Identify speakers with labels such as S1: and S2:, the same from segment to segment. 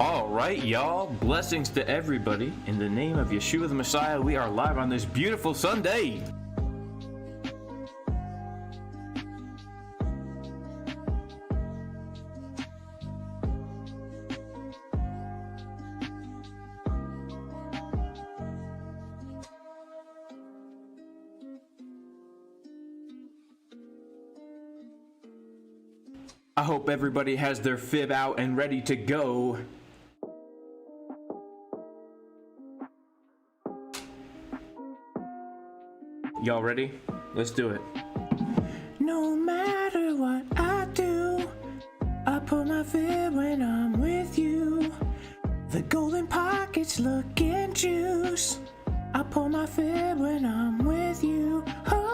S1: All right, y'all. Blessings to everybody. In the name of Yeshua the Messiah, we are live on this beautiful Sunday. I hope everybody has their fib out and ready to go. Y'all ready? Let's do it. No matter what I do, I put my fib when I'm with you. The golden pockets looking juice. I pull my fib when I'm with you. Oh.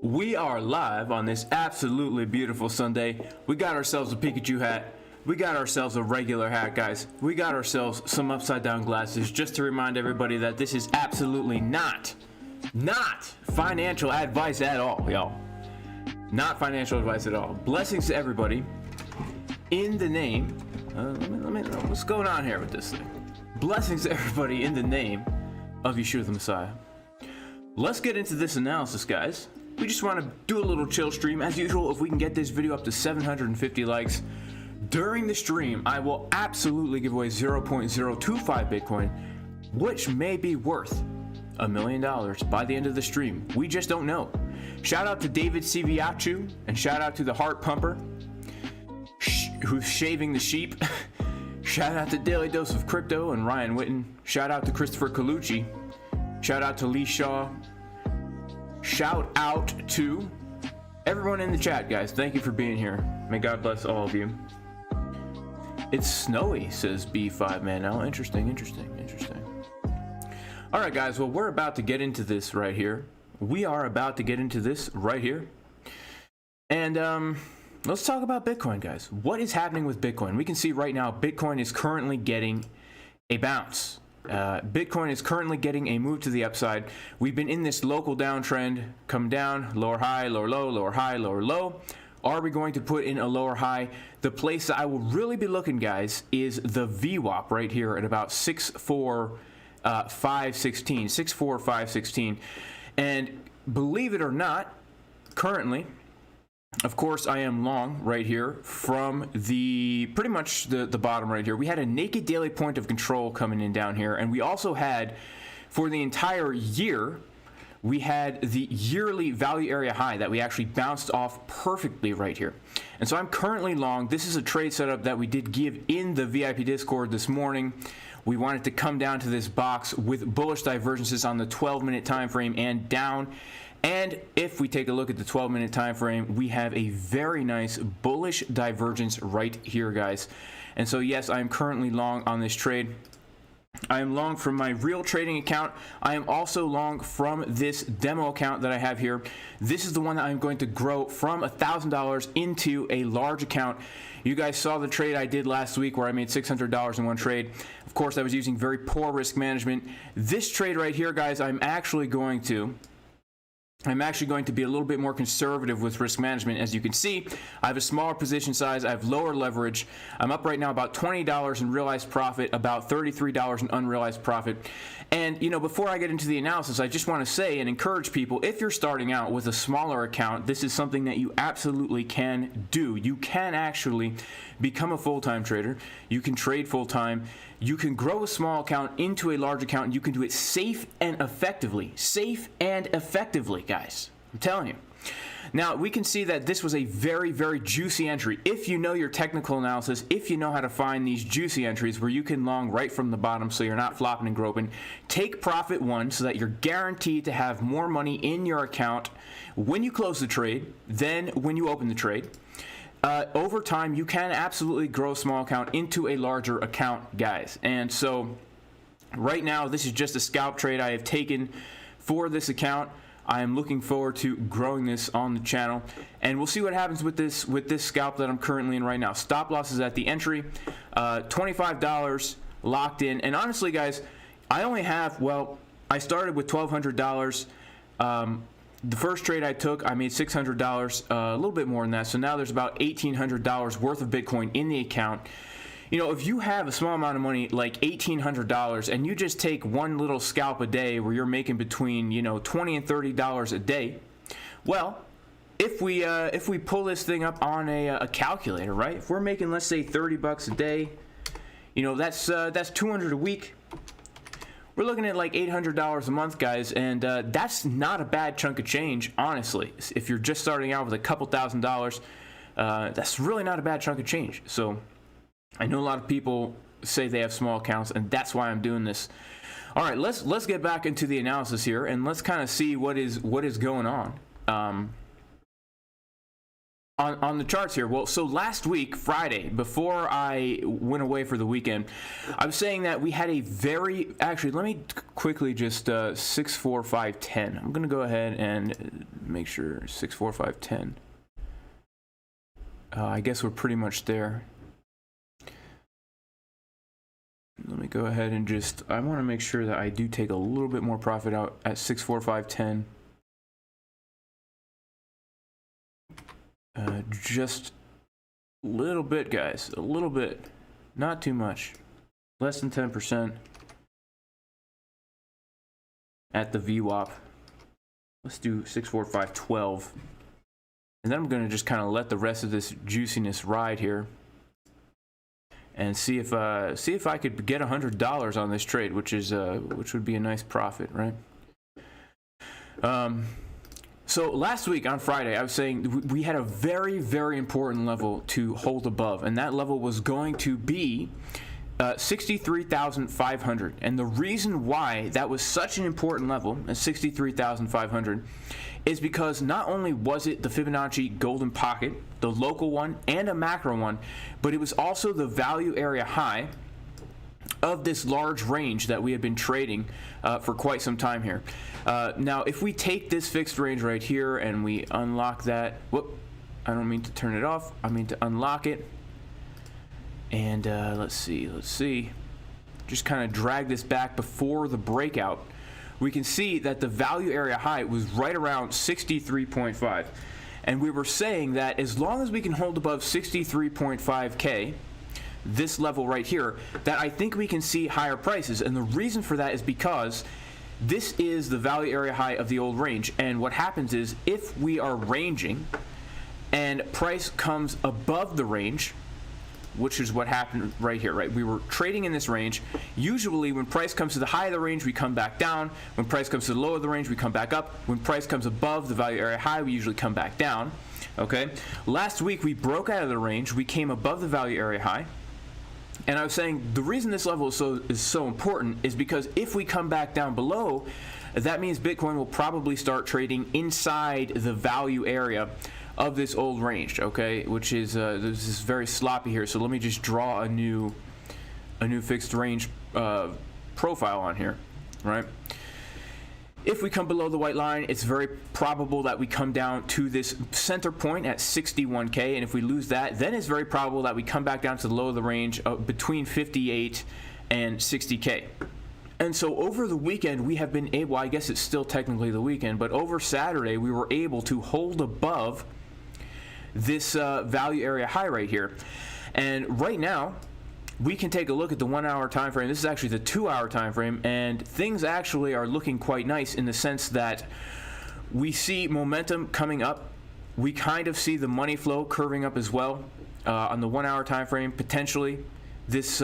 S1: We are live on this absolutely beautiful Sunday. We got ourselves a Pikachu hat. We got ourselves a regular hat, guys. We got ourselves some upside down glasses, just to remind everybody that this is absolutely not financial advice at all, y'all. Not financial advice at all. Blessings to everybody. In the name, what's going on here with this thing? Blessings to everybody in the name of Yeshua the Messiah. Let's get into this analysis, guys. We just want to do a little chill stream. As usual, if we can get this video up to 750 likes during the stream, I will absolutely give away 0.025 Bitcoin, which may be worth $1 million by the end of the stream. We just don't know. Shout out to David Civiachu and shout out to the Heart Pumper who's shaving the sheep. Shout out to Daily Dose of Crypto and Ryan Witten. Shout out to Christopher Colucci. Shout out to Lee Shaw. Shout out to everyone in the chat, guys. Thank you for being here. May God bless all of you. It's snowy, says B5 man. Now, interesting. All right, guys. Well, we're about to get into this right here. We are about to get into this right here. And let's talk about Bitcoin, guys. What is happening with Bitcoin? We can see right now Bitcoin is currently getting a bounce. Bitcoin is currently getting a move to the upside. We've been in this local downtrend, come down, lower high, lower low, lower high, lower low. Are we going to put in a lower high? The place that I will really be looking, guys, is the VWAP right here at about 64516. And believe it or not, currently, of course, I am long right here from pretty much the bottom right here. We had a naked daily point of control coming in down here, and we also had, for the entire year, we had the yearly value area high that we actually bounced off perfectly right here. And so I'm currently long. This is a trade setup that we did give in the VIP Discord this morning. We wanted to come down to this box with bullish divergences on the 12-minute time frame and down. And if we take a look at the 12-minute time frame, we have a very nice bullish divergence right here, guys. And so yes, I am currently long on this trade. I am long from my real trading account. I am also long from this demo account that I have here. This is the one that I'm going to grow from $1,000 into a large account. You guys saw the trade I did last week where I made $600 in one trade. Of course, I was using very poor risk management. This trade right here, guys, I'm actually going to be a little bit more conservative with risk management. As you can see, I have a smaller position size. I have lower leverage. I'm up right now about $20 in realized profit, about $33 in unrealized profit. And, you know, before I get into the analysis, I just want to say and encourage people, if you're starting out with a smaller account, this is something that you absolutely can do. You can actually become a full-time trader. You can trade full-time. You can grow a small account into a large account, and you can do it safe and effectively. Safe and effectively, guys. I'm telling you. Now, we can see that this was a very, very juicy entry. If you know your technical analysis, if you know how to find these juicy entries where you can long right from the bottom so you're not flopping and groping, take profit one so that you're guaranteed to have more money in your account when you close the trade than when you open the trade. Over time, you can absolutely grow a small account into a larger account, guys. And so right now, this is just a scalp trade I have taken for this account. I am looking forward to growing this on the channel, and we'll see what happens with this scalp that I'm currently in right now. Stop loss is at the entry, $25 locked in. And honestly, guys, I only have, well, I started with $1,200. The first trade I took, I made $600, a little bit more than that. So now there's about $1,800 worth of Bitcoin in the account. You know, if you have a small amount of money, like $1,800, and you just take one little scalp a day where you're making between, you know, $20 and $30 a day, well, if we pull this thing up on a calculator, right? If we're making, let's say, $30 a day, you know, that's $200 a week. We're looking at like $800 a month, guys, and that's not a bad chunk of change, honestly. If you're just starting out with a couple $1,000s, that's really not a bad chunk of change. So I know a lot of people say they have small accounts, and that's why I'm doing this. All right, let's get back into the analysis here, and let's kind of see what is going on. On the charts here. Well, so last week, Friday, before I went away for the weekend, I was saying that we had a very, actually, let me quickly just 64510. I'm going to go ahead and make sure 64510. I guess we're pretty much there. Let me go ahead and just, I want to make sure that I do take a little bit more profit out at 64510. Just a little bit, guys, a little bit, not too much, less than 10% at the VWAP. Let's do 64512, and then I'm going to just kind of let the rest of this juiciness ride here and see if I could get $100 on this trade, which would be a nice profit, right? So last week on Friday, I was saying we had a very, very important level to hold above, and that level was going to be 63,500. And the reason why that was such an important level, at 63,500, is because not only was it the Fibonacci golden pocket, the local one and a macro one, but it was also the value area high of this large range that we have been trading for quite some time here. Now, if we take this fixed range right here and we unlock that, whoop, I don't mean to turn it off, I mean to unlock it. And let's see, just kind of drag this back before the breakout. We can see that the value area high was right around 63.5. And we were saying that as long as we can hold above 63.5K, this level right here, that I think we can see higher prices. And the reason for that is because this is the value area high of the old range. And what happens is if we are ranging and price comes above the range, which is what happened right here, right? We were trading in this range. Usually when price comes to the high of the range, we come back down. When price comes to the low of the range, we come back up. When price comes above the value area high, we usually come back down, okay? Last week, we broke out of the range. We came above the value area high. And I was saying the reason this level is so important is because if we come back down below, that means Bitcoin will probably start trading inside the value area of this old range, okay, which is this is very sloppy here. So let me just draw a new fixed range profile on here, right? If we come below the white line, it's very probable that we come down to this center point at 61K, and if we lose that, then it's very probable that we come back down to the low of the range between 58 and 60K. And so over the weekend, we have been able, I guess it's still technically the weekend, but over Saturday, we were able to hold above this value area high right here. And right now, we can take a look at the 1 hour time frame. This is actually the 2 hour time frame, and things actually are looking quite nice in the sense that we see momentum coming up. We kind of see the money flow curving up as well on the 1 hour time frame, potentially. This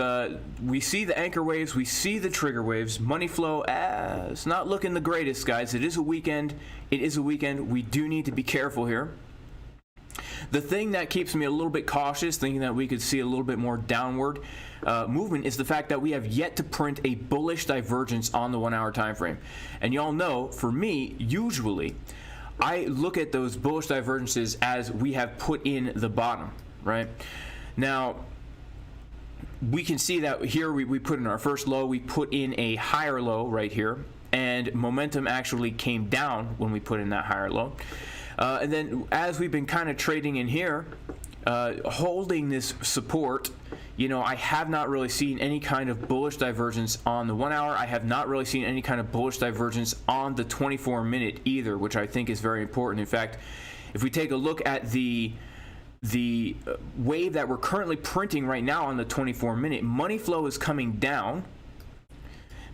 S1: we see the anchor waves, we see the trigger waves. Money flow, it's not looking the greatest, guys. It is a weekend. It is a weekend. We do need to be careful here. The thing that keeps me a little bit cautious, thinking that we could see a little bit more downward movement, is the fact that we have yet to print a bullish divergence on the 1 hour time frame. And y'all know, for me, usually, I look at those bullish divergences as we have put in the bottom, right? Now, we can see that here we put in our first low, we put in a higher low right here, and momentum actually came down when we put in that higher low. And then as we've been kind of trading in here, holding this support, you know, I have not really seen any kind of bullish divergence on the 1 hour. I have not really seen any kind of bullish divergence on the 24-minute either, which I think is very important. In fact, if we take a look at the wave that we're currently printing right now on the 24-minute, money flow is coming down.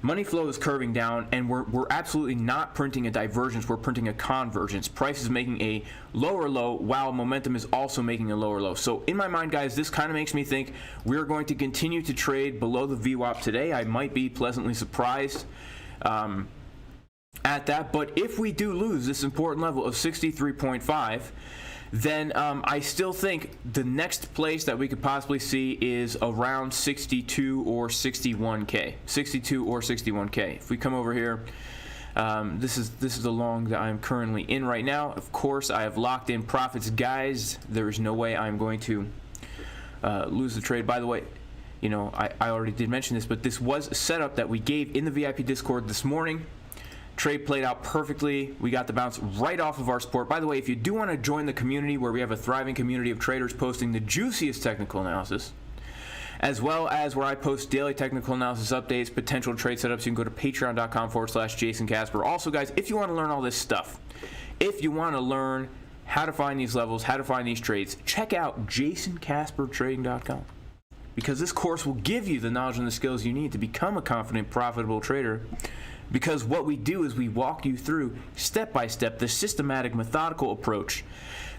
S1: Money flow is curving down, and we're absolutely not printing a divergence. We're printing a convergence. Price is making a lower low while momentum is also making a lower low. So in my mind, guys, this kind of makes me think we're going to continue to trade below the VWAP today. I might be pleasantly surprised at that. But if we do lose this important level of 63.5, then I still think the next place that we could possibly see is around 62 or 61K. 62 or 61K. If we come over here, this is the long that I'm currently in right now. Of course, I have locked in profits, guys. There is no way I'm going to lose the trade. By the way, you know, I already did mention this, but this was a setup that we gave in the VIP Discord this morning. Trade played out perfectly. We got the bounce right off of our support. By the way, if you do want to join the community where we have a thriving community of traders posting the juiciest technical analysis, as well as where I post daily technical analysis updates, potential trade setups, you can go to patreon.com/Jason Casper. Also, guys, if you want to learn all this stuff, if you want to learn how to find these levels, how to find these trades, check out JasonCasperTrading.com. Because this course will give you the knowledge and the skills you need to become a confident, profitable trader. Because what we do is we walk you through step by step the systematic, methodical approach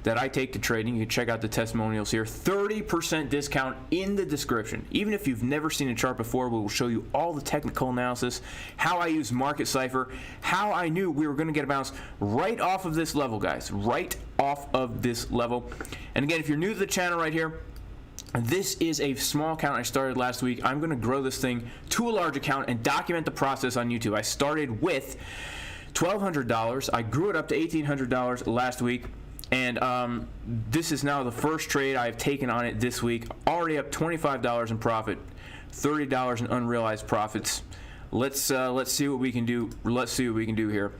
S1: that I take to trading. You can check out the testimonials here. 30% discount in the description. Even if you've never seen a chart before, we will show you all the technical analysis, how I use Market Cipher, how I knew we were going to get a bounce right off of this level, guys. Right off of this level. And again, if you're new to the channel right here, This is a small account I started last week. I'm going to grow this thing to a large account and document the process on YouTube. I started with $1,200. I grew it up to $1,800 last week. And this is now the first trade I've taken on it this week. Already up $25 in profit, $30 in unrealized profits. Let's see what we can do. Let's see what we can do here.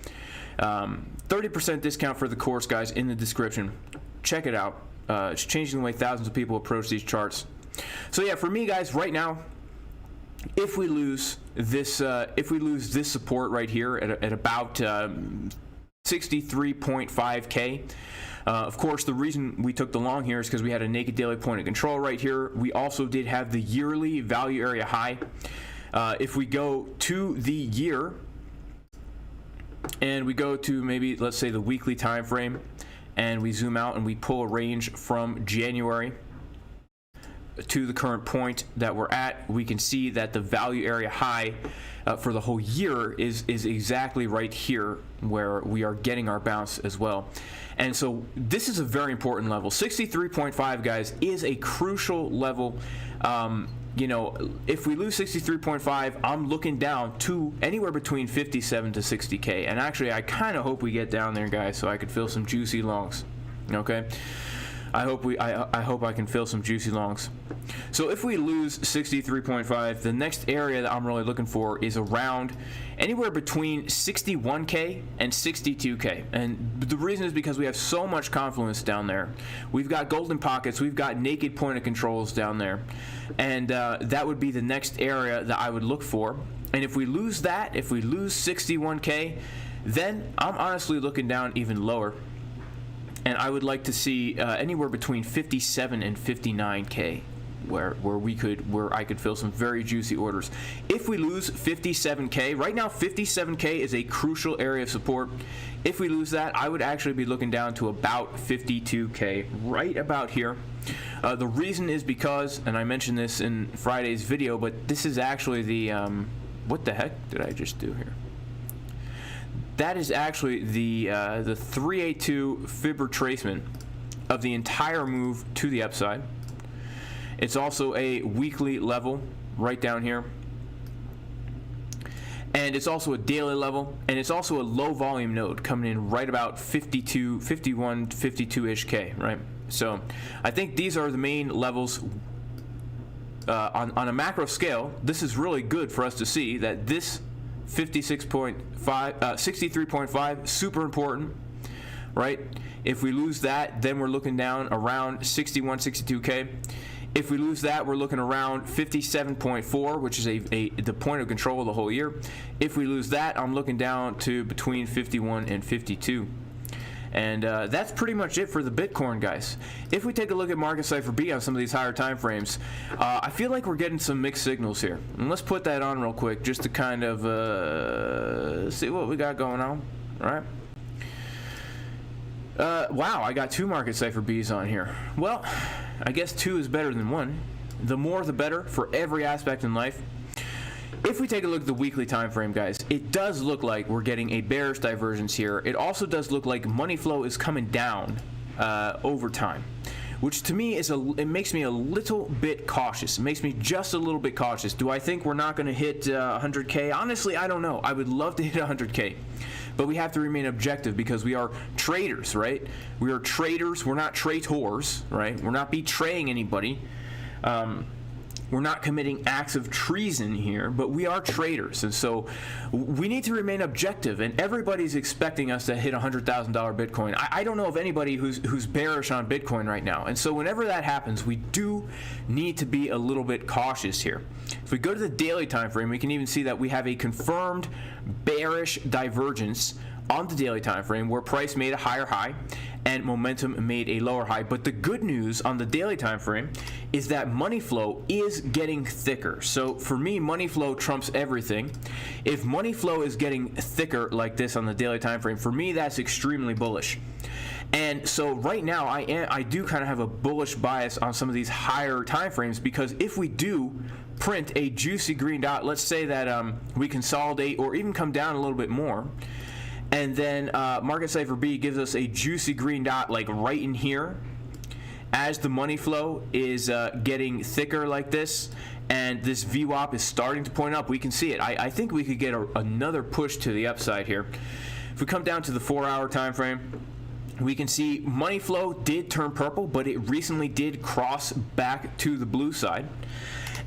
S1: 30% discount for the course, guys, in the description. Check it out. It's changing the way thousands of people approach these charts. So yeah, for me, guys, right now, if we lose this support right here at about 63.5K. Of course, the reason we took the long here is because we had a naked daily point of control right here. We also did have the yearly value area high. If we go to the year and we go to maybe, let's say, the weekly time frame, and we zoom out and we pull a range from January to the current point that we're at, we can see that the value area high for the whole year is exactly right here where we are getting our bounce as well. And so this is a very important level. 63.5, guys, is a crucial level. You know, if we lose 63.5, I'm looking down to anywhere between 57 to 60K. And actually, I kind of hope we get down there, guys, so I could fill some juicy longs. Okay? I hope I can fill some juicy longs. So if we lose 63.5, the next area that I'm really looking for is around anywhere between 61K and 62K. And the reason is because we have so much confluence down there. We've got golden pockets, we've got naked point of controls down there. And that would be the next area that I would look for. And if we lose that, if we lose 61K, then I'm honestly looking down even lower. And I would like to see anywhere between 57 and 59K, where I could fill some very juicy orders. If we lose 57K, right now 57K is a crucial area of support. If we lose that, I would actually be looking down to about 52K, right about here. The reason is because, and I mentioned this in Friday's video, but this is actually the what the heck did I just do here? That is actually the 382 fib retracement of the entire move to the upside. It's also a weekly level right down here. And it's also a daily level, and it's also a low volume node coming in right about 51, 52-ish K, right? So I think these are the main levels. On a macro scale, this is really good for us to see that this 63.5, super important, right? If we lose that, then we're looking down around 61, 62K. If we lose that, we're looking around 57.4, which is the point of control of the whole year. If we lose that, I'm looking down to between 51 and 52. And that's pretty much it for the Bitcoin, guys. If we take a look at Market Cipher B on some of these higher time frames, I feel like we're getting some mixed signals here. And let's put that on real quick just to kind of see what we got going on. All right. Wow, I got 2 Market Cipher Bs on here. Well, I guess 2 is better than 1. The more the better for every aspect in life. If we take a look at the weekly time frame, guys, it does look like we're getting a bearish divergence here. It also does look like money flow is coming down over time, which to me it makes me a little bit cautious. It makes me just a little bit cautious. Do I think we're not going to hit 100K? Honestly, I don't know. I would love to hit 100K, but we have to remain objective because we are traders, right? We are traders. We're not traitors, right? We're not betraying anybody. We're not committing acts of treason here, but we are traders, and so we need to remain objective, and everybody's expecting us to hit $100,000 Bitcoin. I don't know of anybody who's bearish on Bitcoin right now, and so whenever that happens, we do need to be a little bit cautious here. If we go to the daily time frame, we can even see that we have a confirmed bearish divergence on the daily time frame where price made a higher high and momentum made a lower high. But the good news on the daily time frame is that money flow is getting thicker. So for me, money flow trumps everything. If money flow is getting thicker like this on the daily time frame, for me that's extremely bullish. And so right now I do kind of have a bullish bias on some of these higher time frames, because if we do print a juicy green dot, let's say that we consolidate or even come down a little bit more, and then Market Cipher B gives us a juicy green dot like right in here, as the money flow is getting thicker like this, and this VWAP is starting to point up, we can see it. I think we could get another push to the upside here. If we come down to the 4-hour time frame, we can see money flow did turn purple, but it recently did cross back to the blue side.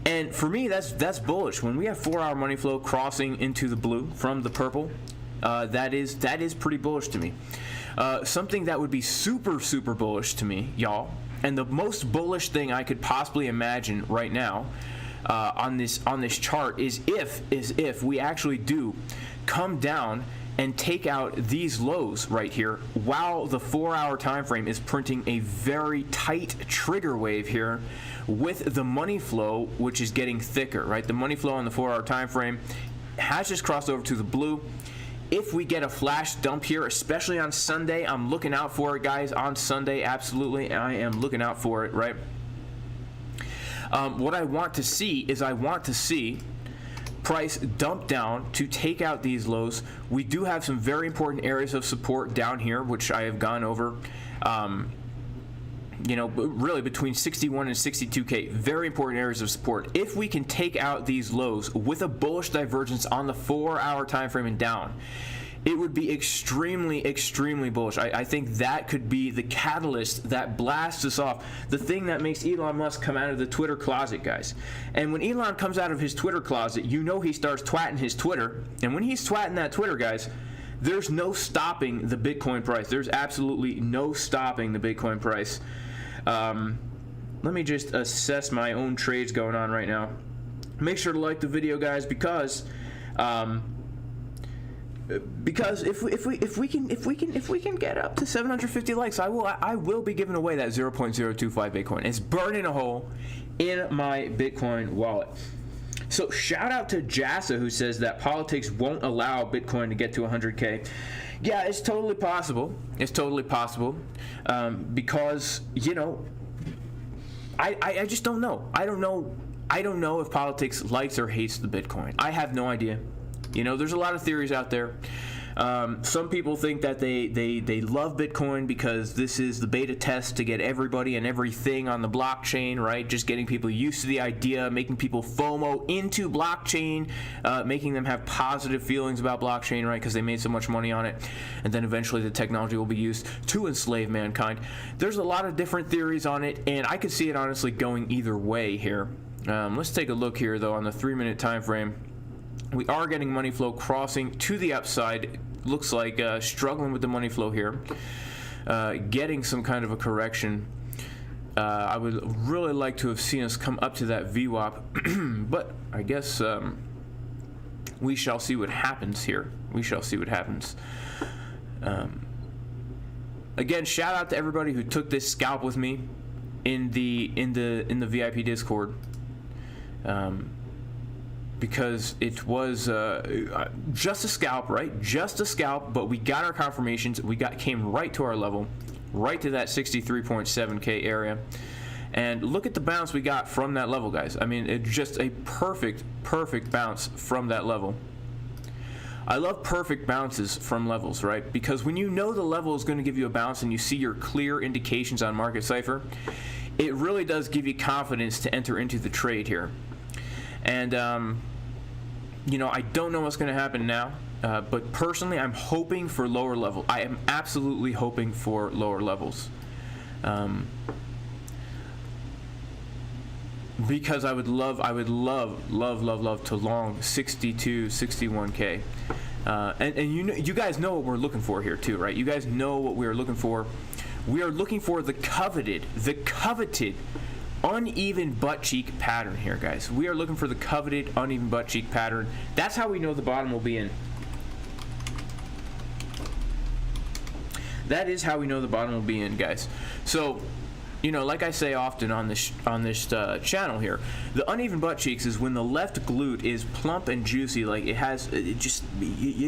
S1: And for me, that's bullish. When we have 4-hour money flow crossing into the blue from the purple, that is pretty bullish to me. Something that would be super, super bullish to me, y'all, and the most bullish thing I could possibly imagine right now on this chart is if we actually do come down and take out these lows right here while the 4-hour time frame is printing a very tight trigger wave here with the money flow, which is getting thicker, right? The money flow on the 4-hour time frame has just crossed over to the blue. If we get a flash dump here, especially on Sunday, I'm looking out for it, guys. On Sunday, absolutely, I am looking out for it, right? What I want to see is price dump down to take out these lows. We do have some very important areas of support down here, which I have gone over. You know, really between 61 and 62K, very important areas of support. If we can take out these lows with a bullish divergence on the 4-hour time frame and down, it would be extremely, extremely bullish. I think that could be the catalyst that blasts us off, the thing that makes Elon Musk come out of the Twitter closet, guys. And when Elon comes out of his Twitter closet, you know he starts twatting his Twitter. And when he's twatting that Twitter, guys, there's no stopping the Bitcoin price. There's absolutely no stopping the Bitcoin price. Let me just assess my own trades going on right now. Make sure to like the video, guys, because if we can get up to 750 likes, I will be giving away that 0.025 Bitcoin. It's burning a hole in my Bitcoin wallet. So shout out to Jassa, who says that politics won't allow Bitcoin to get to 100K. Yeah, it's totally possible. It's totally possible, because, you know, I just don't know. I don't know if politics likes or hates the Bitcoin. I have no idea. You know, there's a lot of theories out there. Some people think that they love Bitcoin because this is the beta test to get everybody and everything on the blockchain, right? Just getting people used to the idea, making people FOMO into blockchain, making them have positive feelings about blockchain, right? Because they made so much money on it. And then eventually the technology will be used to enslave mankind. There's a lot of different theories on it, and I could see it honestly going either way here. Let's take a look here, though, on the 3-minute time frame. We are getting money flow crossing to the upside. Looks like struggling with the money flow here. Getting some kind of a correction. I would really like to have seen us come up to that VWAP, but I guess we shall see what happens here. We shall see what happens. Again, shout out to everybody who took this scalp with me in the VIP Discord. Because it was just a scalp, right? Just a scalp, but we got our confirmations. We came right to our level, right to that 63.7K area. And look at the bounce we got from that level, guys. I mean, it's just a perfect bounce from that level. I love perfect bounces from levels, right? Because when you know the level is going to give you a bounce and you see your clear indications on Market Cipher, it really does give you confidence to enter into the trade here. And, you know, I don't know what's going to happen now, but personally, I'm hoping for lower level. I am absolutely hoping for lower levels. Because I would love to long 62, 61K. And you guys know what we're looking for here too, right? You guys know what we are looking for. We are looking for the coveted uneven butt cheek pattern here, guys. We are looking for the coveted uneven butt cheek pattern. That's how we know the bottom will be in. That is how we know the bottom will be in, guys. So, you know, like I say often on this channel here, the uneven butt cheeks is when the left glute is plump and juicy, like you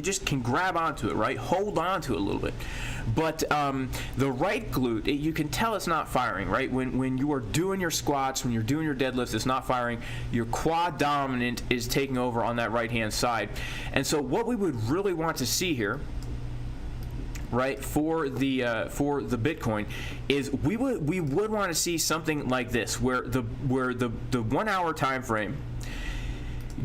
S1: just can grab onto it, right? Hold on to it a little bit. But the right glute, you can tell it's not firing, right? When you are doing your squats, when you're doing your deadlifts, it's not firing. Your quad dominant is taking over on that right-hand side. And so what we would really want to see here right, for the Bitcoin is we would want to see something like this, where the 1 hour time frame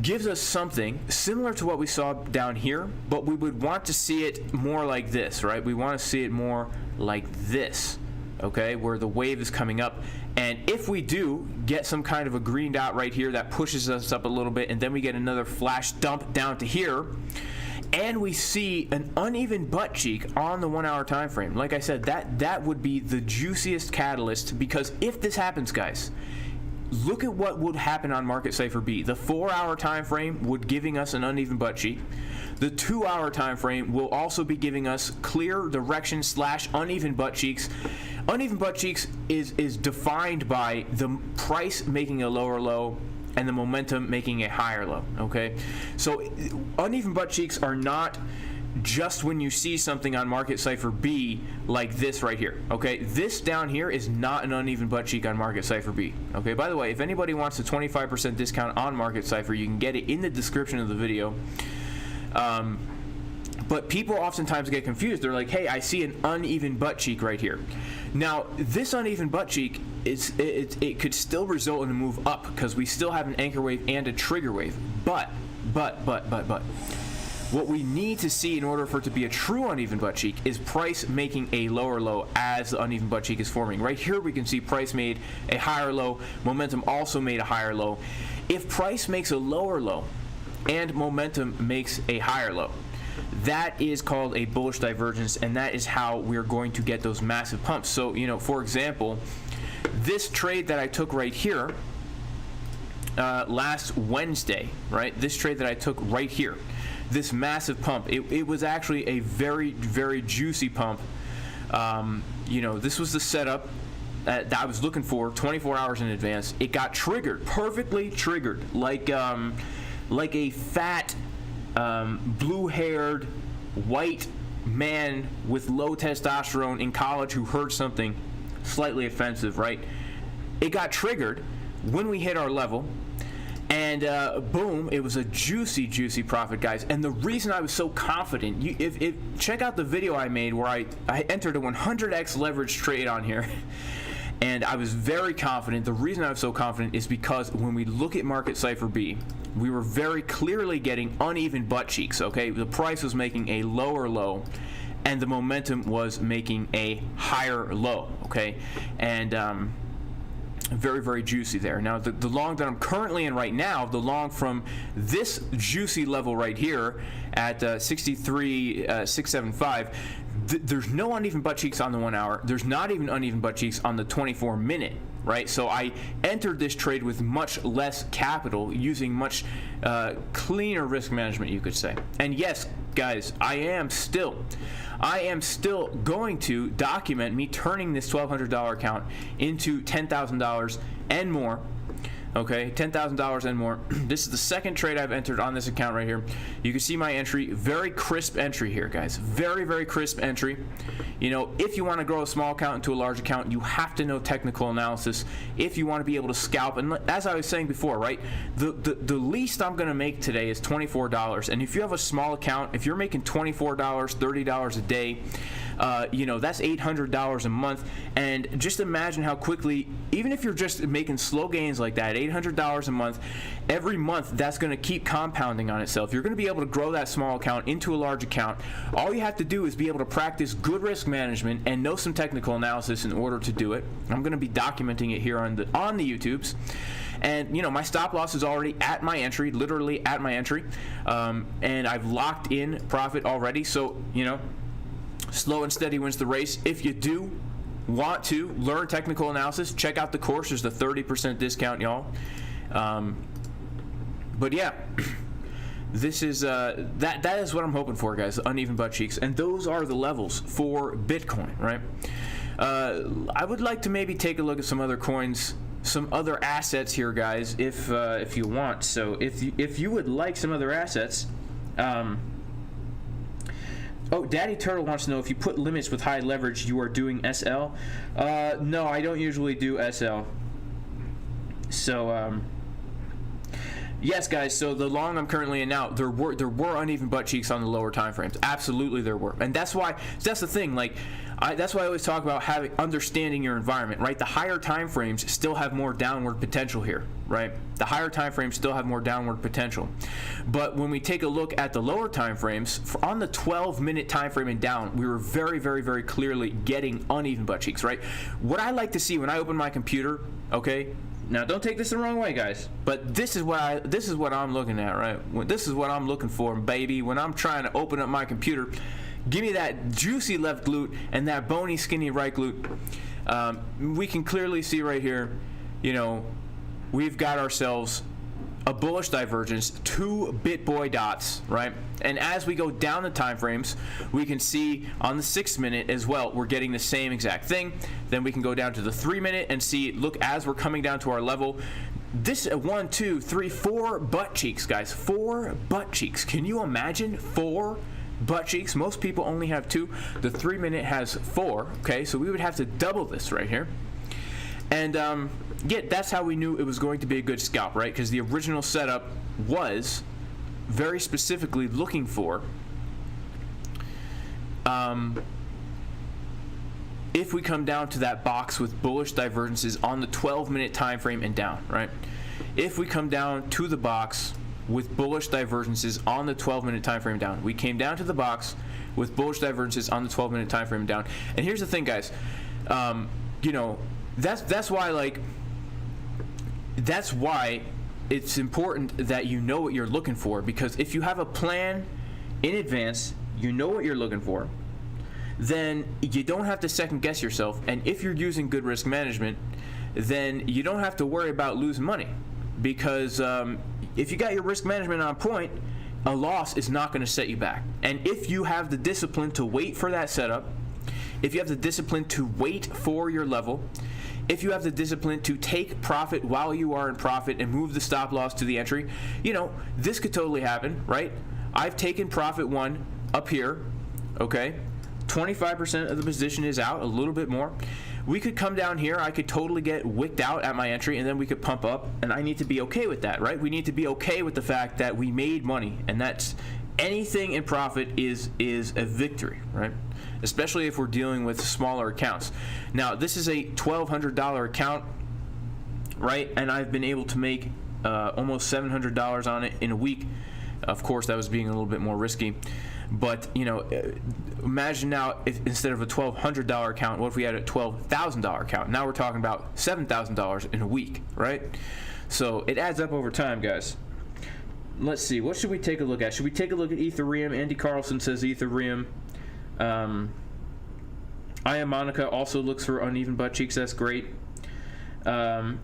S1: gives us something similar to what we saw down here, but we would want to see it more like this, right? We want to see it more like this, okay, where the wave is coming up. And if we do get some kind of a green dot right here that pushes us up a little bit, and then we get another flash dump down to here, and we see an uneven butt cheek on the 1 hour time frame, like I said, that would be the juiciest catalyst, because if this happens, guys, look at what would happen on Market Cipher B. The 4 hour time frame would giving us an uneven butt cheek. The 2 hour time frame will also be giving us clear direction / uneven butt cheeks. Uneven butt cheeks is defined by the price making a lower low and the momentum making a higher low, okay? So uneven butt cheeks are not just when you see something on Market Cipher B like this right here, okay? This down here is not an uneven butt cheek on Market Cipher B, okay? By the way, if anybody wants a 25% discount on Market Cipher, you can get it in the description of the video. But people oftentimes get confused. They're like, hey, I see an uneven butt cheek right here. Now, this uneven butt cheek, it could still result in a move up, because we still have an anchor wave and a trigger wave. But what we need to see in order for it to be a true uneven butt cheek is price making a lower low as the uneven butt cheek is forming. Right here we can see price made a higher low, momentum also made a higher low. If price makes a lower low and momentum makes a higher low, that is called a bullish divergence, and that is how we're going to get those massive pumps. So, you know, for example, this trade that I took right here last Wednesday, right? This trade that I took right here, this massive pump, it was actually a very, very juicy pump. You know, this was the setup that I was looking for 24 hours in advance. It got triggered, perfectly triggered, like a fat, blue-haired, white man with low testosterone in college who heard something slightly offensive, right? It got triggered when we hit our level, and boom, it was a juicy, juicy profit, guys. And the reason I was so confident, if check out the video I made where I entered a 100x leverage trade on here, and I was very confident. The reason I was so confident is because when we look at Market Cipher B, we were very clearly getting uneven butt cheeks, okay? The price was making a lower low, and the momentum was making a higher low, okay? And very, very juicy there. Now, the long that I'm currently in right now, the long from this juicy level right here at 63,675, there's no uneven butt cheeks on the 1 hour. There's not even uneven butt cheeks on the 24-minute, right? So I entered this trade with much less capital, using much cleaner risk management, you could say. And yes, guys, I am still going to document me turning this $1,200 account into $10,000 and more. Okay, $10,000 and more. This is the second trade I've entered on this account right here. You can see my entry, very crisp entry here, guys. Very, very crisp entry. You know, if you want to grow a small account into a large account, you have to know technical analysis if you want to be able to scalp. And as I was saying before, right, the least I'm going to make today is $24. And if you have a small account, if you're making $24, $30 a day, you know, that's $800 a month. And just imagine how quickly, even if you're just making slow gains like that, $800 a month, every month that's going to keep compounding on itself. You're going to be able to grow that small account into a large account. All you have to do is be able to practice good risk management and know some technical analysis in order to do it. I'm going to be documenting it here on the YouTubes. And, you know, my stop loss is already at my entry, literally at my entry. And I've locked in profit already. So, you know, slow and steady wins the race. If you do want to learn technical analysis, check out the course. There's the 30% discount, y'all. But yeah, this is that is what I'm hoping for, guys. Uneven butt cheeks, and those are the levels for Bitcoin, right? I would like to maybe take a look at some other coins, some other assets here, guys, if you want. So if you would like some other assets. Oh, Daddy Turtle wants to know if you put limits with high leverage, you are doing SL. No, I don't usually do SL. So, Yes, guys. So the long I'm currently in now, there were uneven butt cheeks on the lower time frames. Absolutely, there were, and that's the thing. Like, that's why I always talk about understanding your environment, right? The higher time frames still have more downward potential here, right? The higher time frames still have more downward potential, but when we take a look at the lower time frames, on the 12-minute time frame and down, we were very, very, very clearly getting uneven butt cheeks, right? What I like to see when I open my computer, okay. Now, don't take this the wrong way, guys, but this is what I'm looking at, right? This is what I'm looking for, baby. When I'm trying to open up my computer, give me that juicy left glute and that bony, skinny right glute. We can clearly see right here, you know, we've got ourselves a bullish divergence, 2 BitBoy dots, right? And as we go down the time frames, we can see on the 6-minute as well, we're getting the same exact thing. Then we can go down to the 3-minute and see, look, as we're coming down to our level, this 1, 2, 3, 4 butt cheeks, guys. 4 butt cheeks. Can you imagine 4 butt cheeks? Most people only have 2. The 3-minute has 4. Okay, so we would have to double this right here. And yeah, that's how we knew it was going to be a good scalp, right? Because the original setup was very specifically looking for if we come down to that box with bullish divergences on the 12-minute time frame and down, right? If we come down to the box with bullish divergences on the 12-minute time frame down, we came down to the box with bullish divergences on the 12-minute time frame down. And here's the thing, guys. You know, that's why it's important that you know what you're looking for, because if you have a plan in advance, you know what you're looking for, then you don't have to second guess yourself. And if you're using good risk management, then you don't have to worry about losing money, because if you got your risk management on point, a loss is not going to set you back. And if you have the discipline to wait for that setup, if you have the discipline to wait for your level, if you have the discipline to take profit while you are in profit and move the stop loss to the entry, you know, this could totally happen, right? I've taken profit 1 up here, okay? 25% of the position is out, a little bit more. We could come down here, I could totally get wicked out at my entry, and then we could pump up, and I need to be okay with that, right? We need to be okay with the fact that we made money, and that's anything in profit is a victory, right? Especially if we're dealing with smaller accounts. Now, this is a $1,200 account, right? And I've been able to make almost $700 on it in a week. Of course, that was being a little bit more risky. But, you know, imagine now if instead of a $1,200 account, what if we had a $12,000 account? Now we're talking about $7,000 in a week, right? So it adds up over time, guys. Let's see. What should we take a look at? Should we take a look at Ethereum? Andy Carlson says Ethereum. I Am Monica also looks for uneven butt cheeks. That's great. Yeah.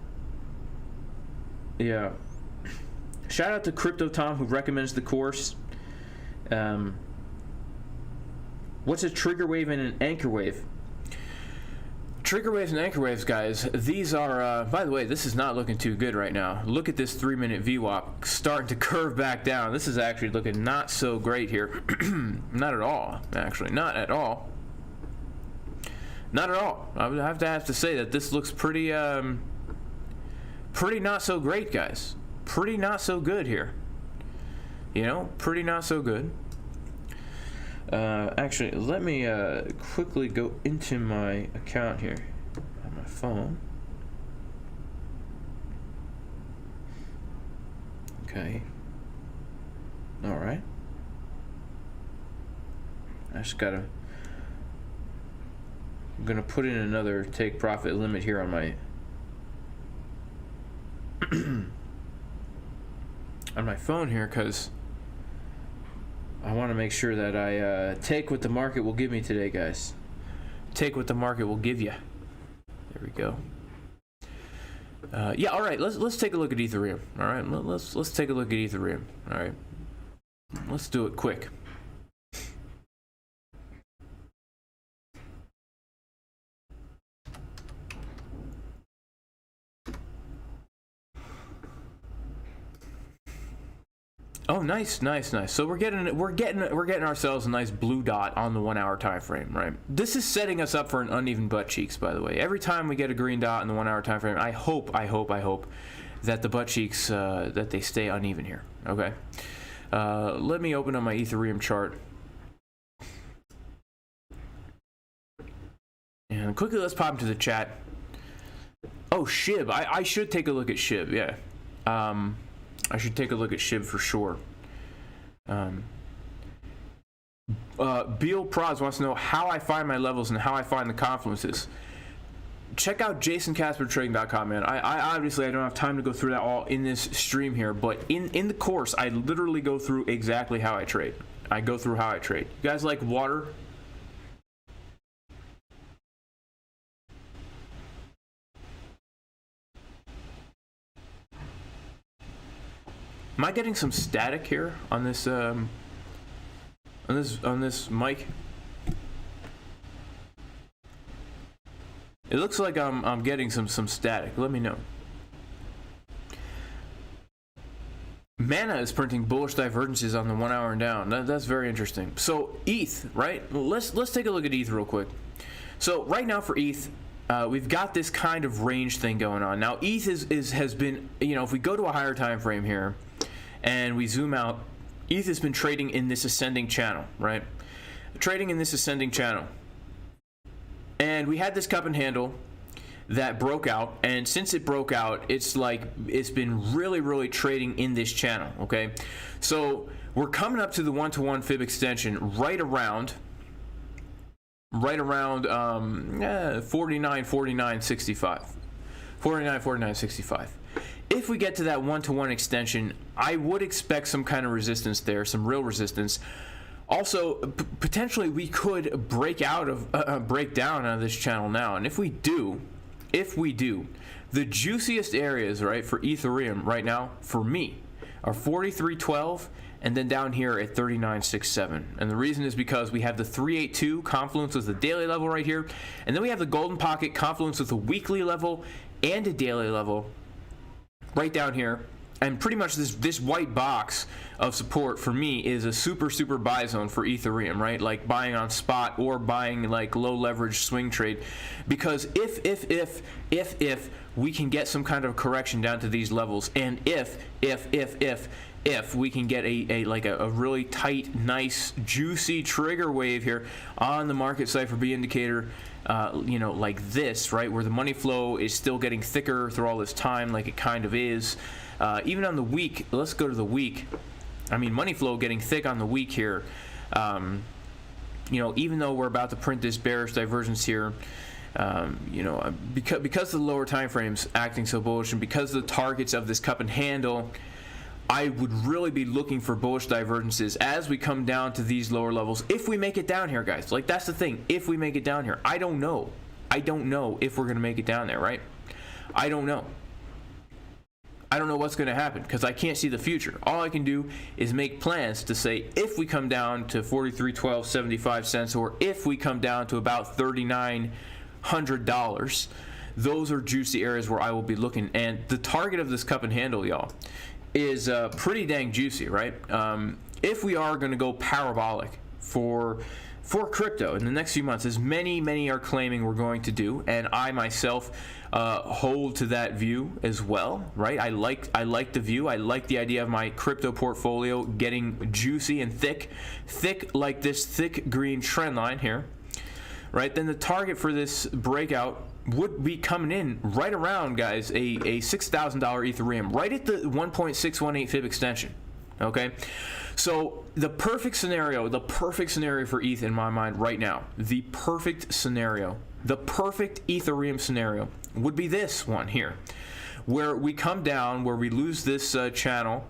S1: Shout out to Crypto Tom, who recommends the course. What's a trigger wave and an anchor wave? Trigger waves and anchor waves, guys, these are, by the way, this is not looking too good right now. Look at this 3-minute VWAP starting to curve back down. This is actually looking not so great here. Not at all, actually. Not at all. Not at all. I would have to say that this looks pretty, pretty not so great, guys. Pretty not so good here. You know, pretty not so good. Actually, let me quickly go into my account here on my phone. Okay. All right. I just gotta. I'm gonna put in another take profit limit here on my on my phone here, because I want to make sure that I take what the market will give me today, guys. Take what the market will give you. There we go. Yeah, all right. Let's take a look at Ethereum. All right, let's take a look at Ethereum. All right, let's do it quick. Oh, nice. So we're getting ourselves a nice blue dot on the 1 hour time frame, right? This is setting us up for an uneven butt cheeks, by the way. Every time we get a green dot in the 1 hour time frame, I hope that the butt cheeks that they stay uneven here. Okay, let me open up my Ethereum chart. And quickly, let's pop into the chat. Oh, SHIB. I should take a look at SHIB, yeah. I should take a look at SHIB for sure. Beal Prods wants to know how I find my levels and how I find the confluences. Check out jasoncaspertrading.com, man. I obviously I don't have time to go through that all in this stream here, but in the course, I literally go through exactly how I trade. I go through how I trade. You guys like water? Am I getting some static here on this mic? It looks like I'm getting some static. Let me know. Mana is printing bullish divergences on the 1 hour and down. That's very interesting. So ETH, right? Let's take a look at ETH real quick. So right now for ETH, we've got this kind of range thing going on. Now ETH has been, you know, if we go to a higher time frame here and we zoom out, ETH has been trading in this ascending channel, right? Trading in this ascending channel. And we had this cup and handle that broke out, and since it broke out, it's been really trading in this channel, okay? So we're coming up to the 1-to-1 fib extension right around 49.65. If we get to that 1-to-1 extension, I would expect some kind of resistance there, some real resistance. Also, potentially we could break down out of this channel now, and if we do, the juiciest areas, right, for Ethereum right now for me are 43.12 and then down here at 39.67. And the reason is because we have the 382 confluence with the daily level right here, and then we have the golden pocket confluence with a weekly level and a daily level right down here. And pretty much this white box of support for me is a super buy zone for Ethereum, right? Like buying on spot or buying like low leverage swing trade, because if we can get some kind of correction down to these levels, and if we can get a really tight, nice, juicy trigger wave here on the Market Cipher B indicator, you know, like this, right, where the money flow is still getting thicker through all this time, like it kind of is. Even on the week, let's go to the week. I mean, money flow getting thick on the week here. You know, even though we're about to print this bearish divergence here, you know, because the lower time frames acting so bullish, and because the targets of this cup and handle, I would really be looking for bullish divergences as we come down to these lower levels. If we make it down here, guys, like that's the thing. If we make it down here, I don't know if we're gonna make it down there, right? I don't know what's going to happen because I can't see the future. All I can do is make plans to say if we come down to 43.1275 cents, or if we come down to about $3,900, those are juicy areas where I will be looking. And the target of this cup and handle, y'all, is pretty dang juicy, right? If we are going to go parabolic for crypto in the next few months, as many are claiming we're going to do, and I myself hold to that view as well, right? I like the view. I like the idea of my crypto portfolio getting juicy and thick like this thick green trend line here, right? Then the target for this breakout would be coming in right around, guys, a $6,000 Ethereum, right at the 1.618 fib extension. Okay, so the perfect scenario for ETH in my mind right now, the perfect Ethereum scenario would be this one here, where we come down, where we lose this channel,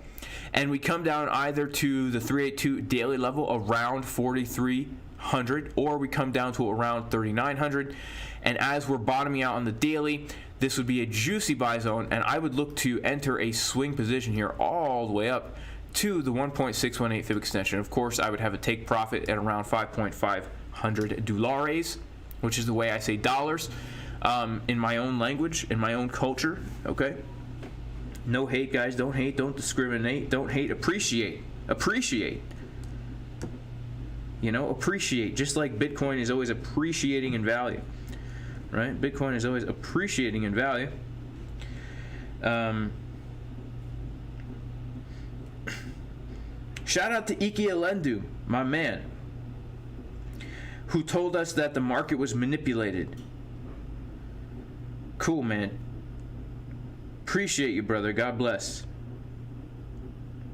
S1: and we come down either to the 382 daily level around 4,300, or we come down to around 3,900, and as we're bottoming out on the daily, this would be a juicy buy zone, and I would look to enter a swing position here all the way up to the 1.618 fib extension. Of course, I would have a take profit at around $5,500, which is the way I say dollars in my own language, in my own culture. Okay, no hate, guys. Don't hate. Don't discriminate. Don't hate. Appreciate. You know, appreciate. Just like Bitcoin is always appreciating in value, right? Bitcoin is always appreciating in value. Shout out to Iki Alendu, my man, who told us that the market was manipulated. Cool, man. Appreciate you, brother. God bless.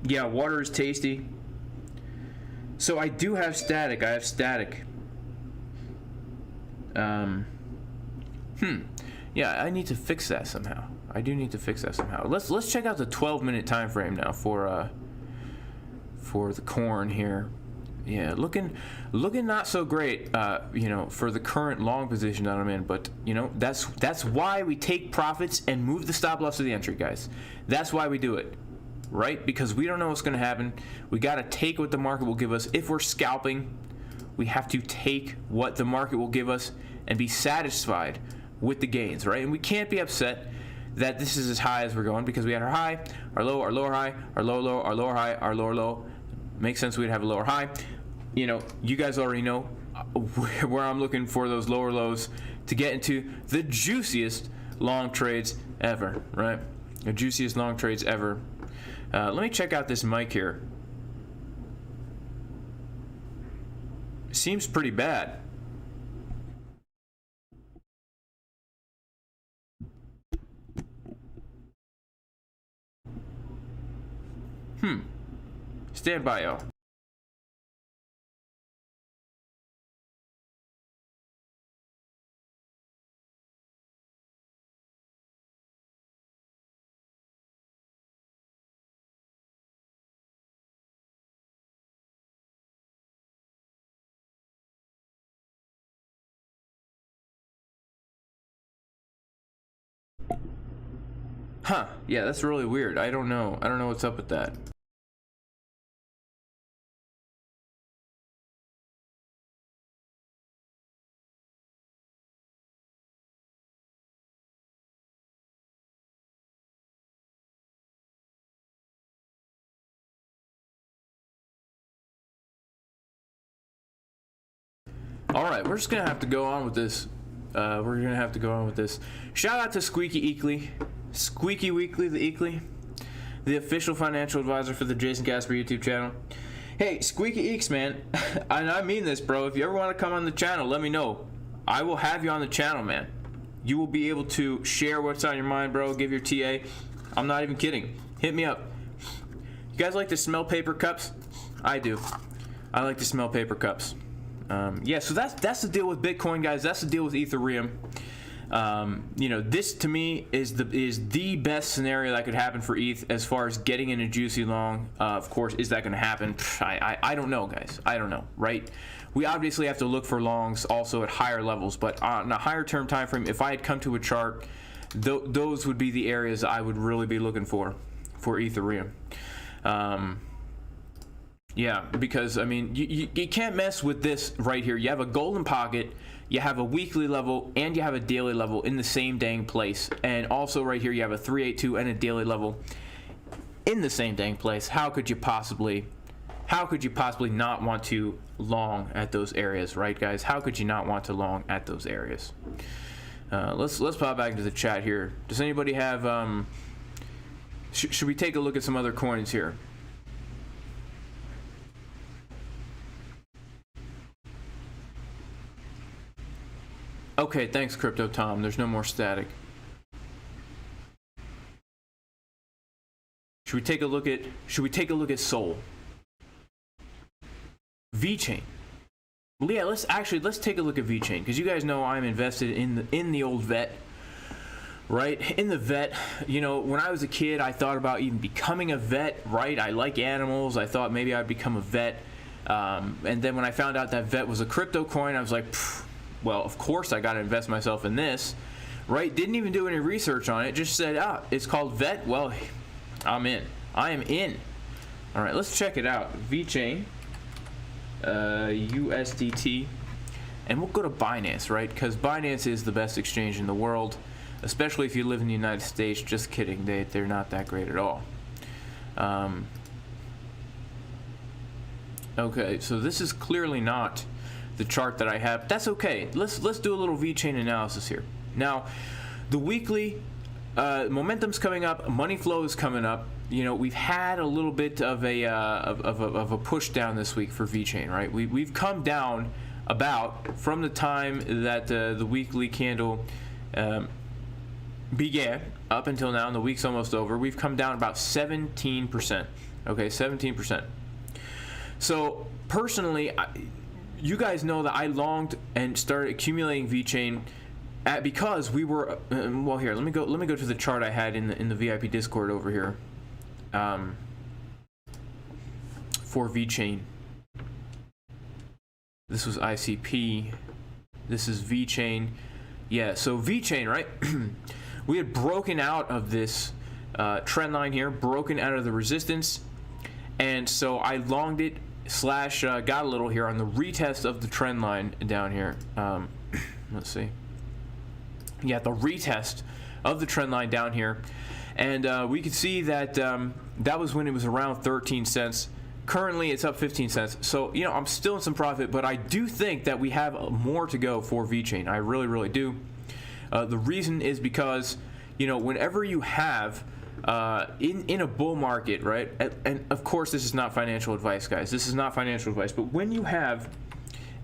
S1: Yeah, water is tasty. So I do have static. I have static. Yeah, I need to fix that somehow. I do need to fix that somehow. Let's check out the 12-minute time frame now for the corn here. Yeah, looking not so great, you know, for the current long position that I'm in. But you know, that's why we take profits and move the stop loss to the entry, guys. That's why we do it, right? Because we don't know what's going to happen. We got to take what the market will give us. If we're scalping, we have to take what the market will give us and be satisfied with the gains, right? And we can't be upset that this is as high as we're going, because we had our high, our low, our lower high, our low low, our lower high, our lower low. Makes sense we'd have a lower high. You know, you guys already know where I'm looking for those lower lows to get into the juiciest long trades ever, right? The juiciest long trades ever. Let me check out this mic here. Seems pretty bad. Stand by, y'all. Huh, yeah, that's really weird. I don't know what's up with that. All right, we're just gonna have to go on with this. Shout out to Squeaky Eakley, Squeaky Weekly, the Eakley, the official financial advisor for the Jason Casper YouTube channel. Hey, Squeaky Eeks, man, and I mean this, bro. If you ever want to come on the channel, let me know. I will have you on the channel, man. You will be able to share what's on your mind, bro. Give your TA. I'm not even kidding. Hit me up. You guys like to smell paper cups? I do. I like to smell paper cups. Yeah, so that's the deal with Bitcoin, guys. That's the deal with Ethereum. You know, this to me is the best scenario that could happen for ETH as far as getting in a juicy long. Of course, is that going to happen? I don't know, guys. I don't know, right? We obviously have to look for longs also at higher levels, but on a higher term time frame, if I had come to a chart, those would be the areas I would really be looking for Ethereum. Yeah, because I mean, you can't mess with this right here. You have a golden pocket, you have a weekly level, and you have a daily level in the same dang place. And also right here, you have a 382 and a daily level in the same dang place. How could you possibly not want to long at those areas, right, guys? How could you not want to long at those areas? Let's pop back into the chat here. Does anybody have? Should we take a look at some other coins here? Okay, thanks, Crypto Tom. There's no more static. Should we take a look at Sol? Vechain. Well, yeah, let's take a look at Vechain, because you guys know I'm invested in the old vet. Right? In the vet, you know, when I was a kid, I thought about even becoming a vet, right? I like animals. I thought maybe I'd become a vet. And then when I found out that vet was a crypto coin, I was like, well, of course I got to invest myself in this, right? Didn't even do any research on it. Just said, it's called Vet. Well, I'm in. I am in. All right, let's check it out. Vechain, USDT, and we'll go to Binance, right? Because Binance is the best exchange in the world, especially if you live in the United States. Just kidding. They're not that great at all. Okay, so this is clearly not the chart that I have. That's okay. Let's do a little Vechain analysis here. Now, the weekly momentum's coming up, money flow is coming up, you know, we've had a little bit of a push down this week for Vechain, right? We've come down about from the time that the weekly candle began up until now, and the week's almost over. We've come down about 17%. Okay, 17%. So personally, you guys know that I longed and started accumulating Vechain because we were well. Here, let me go to the chart I had in the VIP Discord over here for Vechain. This was ICP. This is Vechain. Yeah, so Vechain, right? We had broken out of this trend line here, broken out of the resistance, and so I longed it slash got a little here on the retest of the trend line down here. Let's see. Yeah, the retest of the trend line down here, and we could see that that was when it was around 13 cents. Currently, it's up 15 cents. So, you know, I'm still in some profit, but I do think that we have more to go for Vechain. I really, really do. The reason is because, you know, whenever you have in a bull market, right? And of course, this is not financial advice, guys. This is not financial advice. But when you have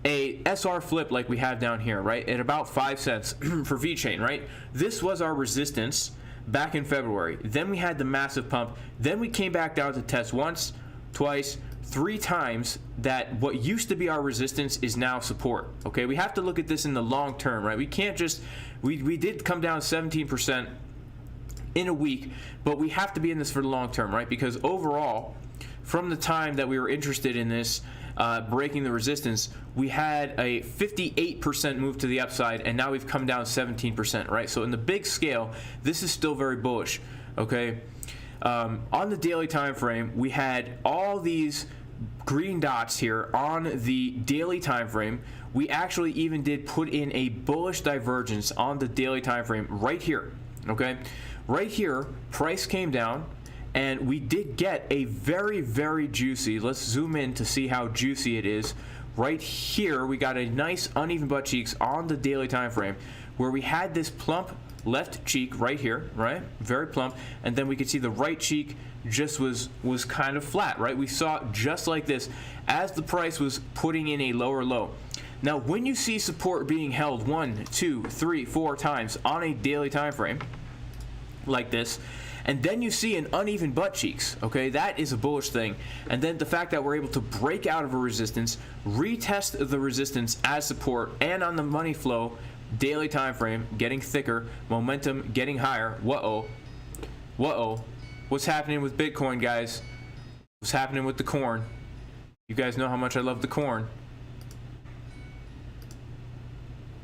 S1: a SR flip like we have down here, right, at about 5 cents for Vechain, right? This was our resistance back in February. Then we had the massive pump. Then we came back down to test once, twice, 3 times that what used to be our resistance is now support. Okay, we have to look at this in the long term, right? We can't just, we did come down 17% in a week, but we have to be in this for the long term, right? Because overall, from the time that we were interested in this, breaking the resistance, we had a 58% move to the upside, and now we've come down 17%, right? So in the big scale, this is still very bullish, okay? On the daily time frame, we had all these green dots here on the daily time frame. We actually even did put in a bullish divergence on the daily time frame right here, okay? Right here, price came down, and we did get a very, very juicy, let's zoom in to see how juicy it is. Right here, we got a nice uneven butt cheeks on the daily time frame where we had this plump left cheek right here, right? Very plump. And then we could see the right cheek just was kind of flat, right? We saw just like this as the price was putting in a lower low. Now, when you see support being held 1, 2, 3, 4 times on a daily time frame like this, and then you see an uneven butt cheeks, okay, that is a bullish thing. And then the fact that we're able to break out of a resistance, retest the resistance as support, and on the money flow daily time frame getting thicker, momentum getting higher. Whoa, what's happening with Bitcoin, guys? What's happening with the corn? You guys know how much I love the corn.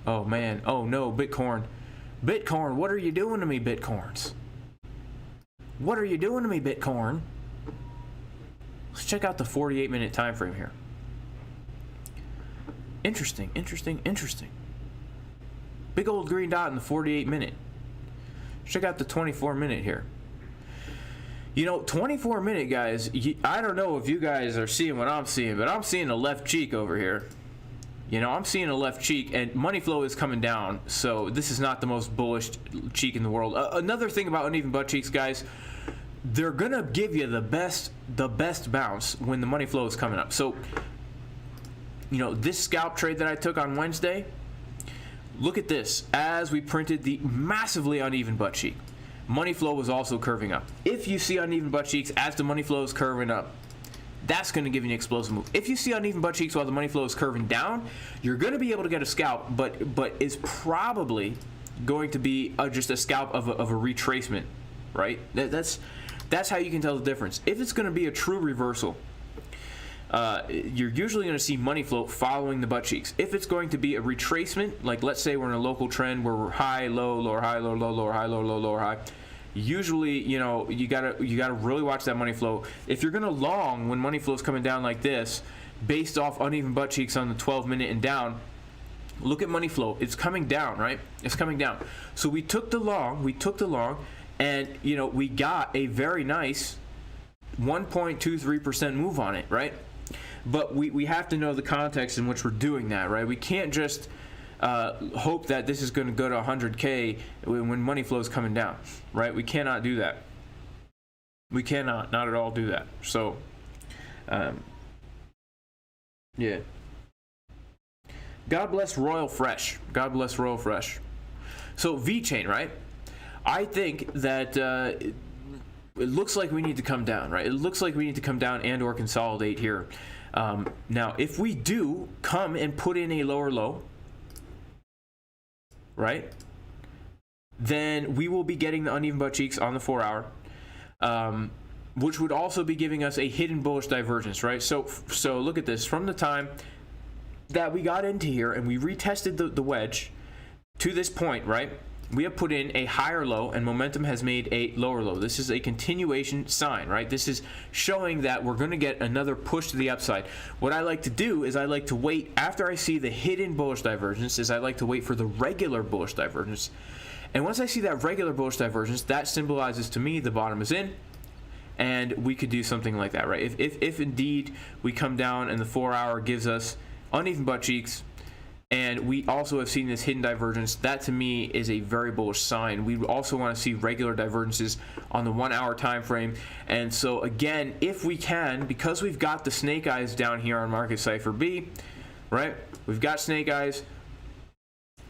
S1: Oh man, oh no, Bitcoin, what are you doing to me, Bitcoins? What are you doing to me, Bitcoin? Let's check out the 48-minute time frame here. Interesting. Big old green dot in the 48-minute. Check out the 24-minute here. You know, 24-minute, guys, I don't know if you guys are seeing what I'm seeing, but I'm seeing a left cheek over here. You know, I'm seeing a left cheek, and money flow is coming down, so this is not the most bullish cheek in the world. Another thing about uneven butt cheeks, guys, they're going to give you the best bounce when the money flow is coming up. So, you know, this scalp trade that I took on Wednesday, look at this. As we printed the massively uneven butt cheek, money flow was also curving up. If you see uneven butt cheeks as the money flow is curving up, that's going to give you an explosive move. If you see uneven butt cheeks while the money flow is curving down, you're going to be able to get a scalp, but it's probably going to be just a scalp of a retracement, right? That's how you can tell the difference. If it's going to be a true reversal, you're usually going to see money flow following the butt cheeks. If it's going to be a retracement, like let's say we're in a local trend where we're high, low, lower, high, lower, low, lower, high, lower, low, lower, high. Usually, you know, you gotta really watch that money flow. If you're gonna long when money flow is coming down like this, based off uneven butt cheeks on the 12-minute and down, look at money flow. It's coming down, right? It's coming down. So we took the long, and you know we got a very nice 1.23% move on it, right? But we have to know the context in which we're doing that, right? We can't just hope that this is going to go to 100K when money flow is coming down, right? We cannot do that. We cannot, not at all do that. So, yeah. God bless Royal Fresh. God bless Royal Fresh. So Vechain, right? I think that it looks like we need to come down, right? It looks like we need to come down and or consolidate here. Now, if we do come and put in a lower low, right, then we will be getting the uneven butt cheeks on the 4 hour, which would also be giving us a hidden bullish divergence, right? So look at this. From the time that we got into here and we retested the wedge to this point, right, we have put in a higher low and momentum has made a lower low. This is a continuation sign, right? This is showing that we're going to get another push to the upside. What I like to do is I like to wait after I see the hidden bullish divergence, is I like to wait for the regular bullish divergence. And once I see that regular bullish divergence, that symbolizes to me the bottom is in, and we could do something like that, right? If indeed we come down and the 4 hour gives us uneven butt cheeks, and we also have seen this hidden divergence, that to me is a very bullish sign. We also want to see regular divergences on the 1 hour time frame. And so again, if we can, because we've got the snake eyes down here on Market Cipher B, right? We've got snake eyes.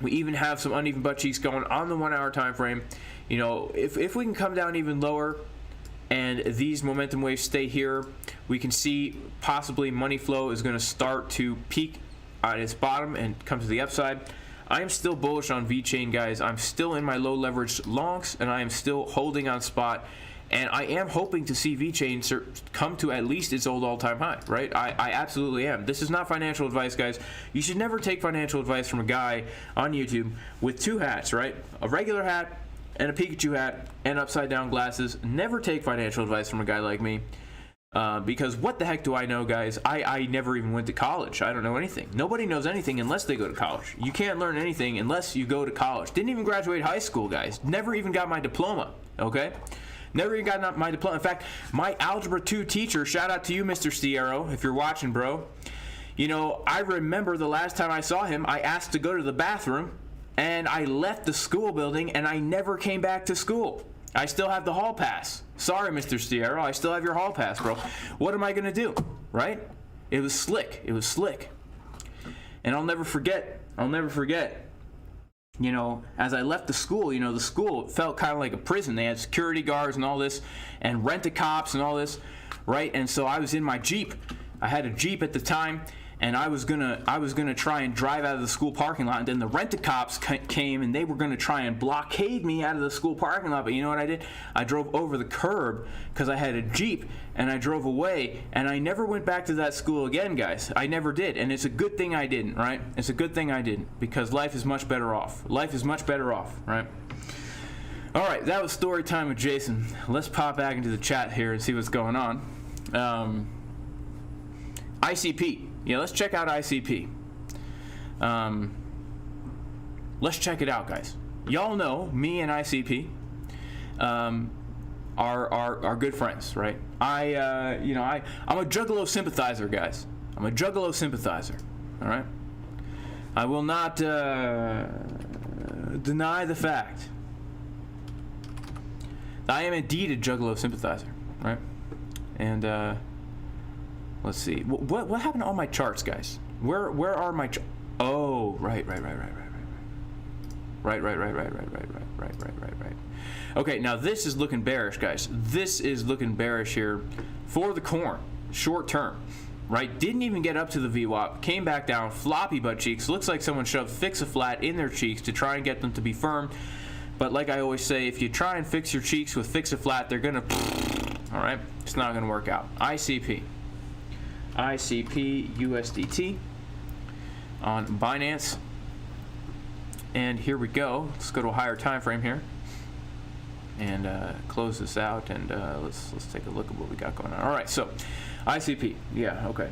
S1: We even have some uneven butt cheeks going on the 1 hour time frame. You know, if we can come down even lower and these momentum waves stay here, we can see possibly money flow is going to start to peak at its bottom and come to the upside. I am still bullish on Vechain, guys. I'm still in my low leverage longs, and I am still holding on spot. And I am hoping to see Vechain come to at least its old all-time high, right? I absolutely am. This is not financial advice, guys. You should never take financial advice from a guy on YouTube with two hats, right? A regular hat and a Pikachu hat and upside down glasses. Never take financial advice from a guy like me. Because what the heck do I know, guys? I never even went to college. I don't know anything. Nobody knows anything unless they go to college. You can't learn anything unless you go to college. Didn't even graduate high school, guys. Never even got my diploma, okay? Never even got my diploma. In fact, my Algebra 2 teacher, shout out to you, Mr. Sierro, if you're watching, bro. You know, I remember the last time I saw him, I asked to go to the bathroom, and I left the school building, and I never came back to school. I still have the hall pass. Sorry, Mr. Sierra, I still have your hall pass, bro. What am I going to do, right? It was slick. It was slick. And I'll never forget, you know, as I left the school, you know, the school felt kind of like a prison. They had security guards and all this, and rent-a-cops and all this, right? And so I was in my Jeep. I had a Jeep at the time, and I was gonna try and drive out of the school parking lot, and then the rent-a-cops came, and they were gonna try and blockade me out of the school parking lot. But you know what I did? I drove over the curb because I had a Jeep, and I drove away, and I never went back to that school again, guys. I never did, and it's a good thing I didn't, right? It's a good thing I didn't, because life is much better off. Life is much better off, right? All right, that was story time with Jason. Let's pop back into the chat here and see what's going on. ICP. Yeah, let's check out ICP. Let's check it out, guys. Y'all know me and ICP are good friends, right? I'm a Juggalo sympathizer, guys. I'm a Juggalo sympathizer. All right. I will not deny the fact that I am indeed a Juggalo sympathizer, right? And let's see. What happened to all my charts, guys? Where are my Oh, right. Okay, now this is looking bearish, guys. This is looking bearish here for the corn, short term, right? Didn't even get up to the VWAP, came back down, floppy butt cheeks. Looks like someone shoved fix-a-flat in their cheeks to try and get them to be firm. But like I always say, if you try and fix your cheeks with fix-a-flat, they're gonna, all right? It's not gonna work out. ICP USDT on Binance, and here we go. Let's go to a higher time frame here and close this out, and let's take a look at what we got going on. All right, so ICP, yeah, okay.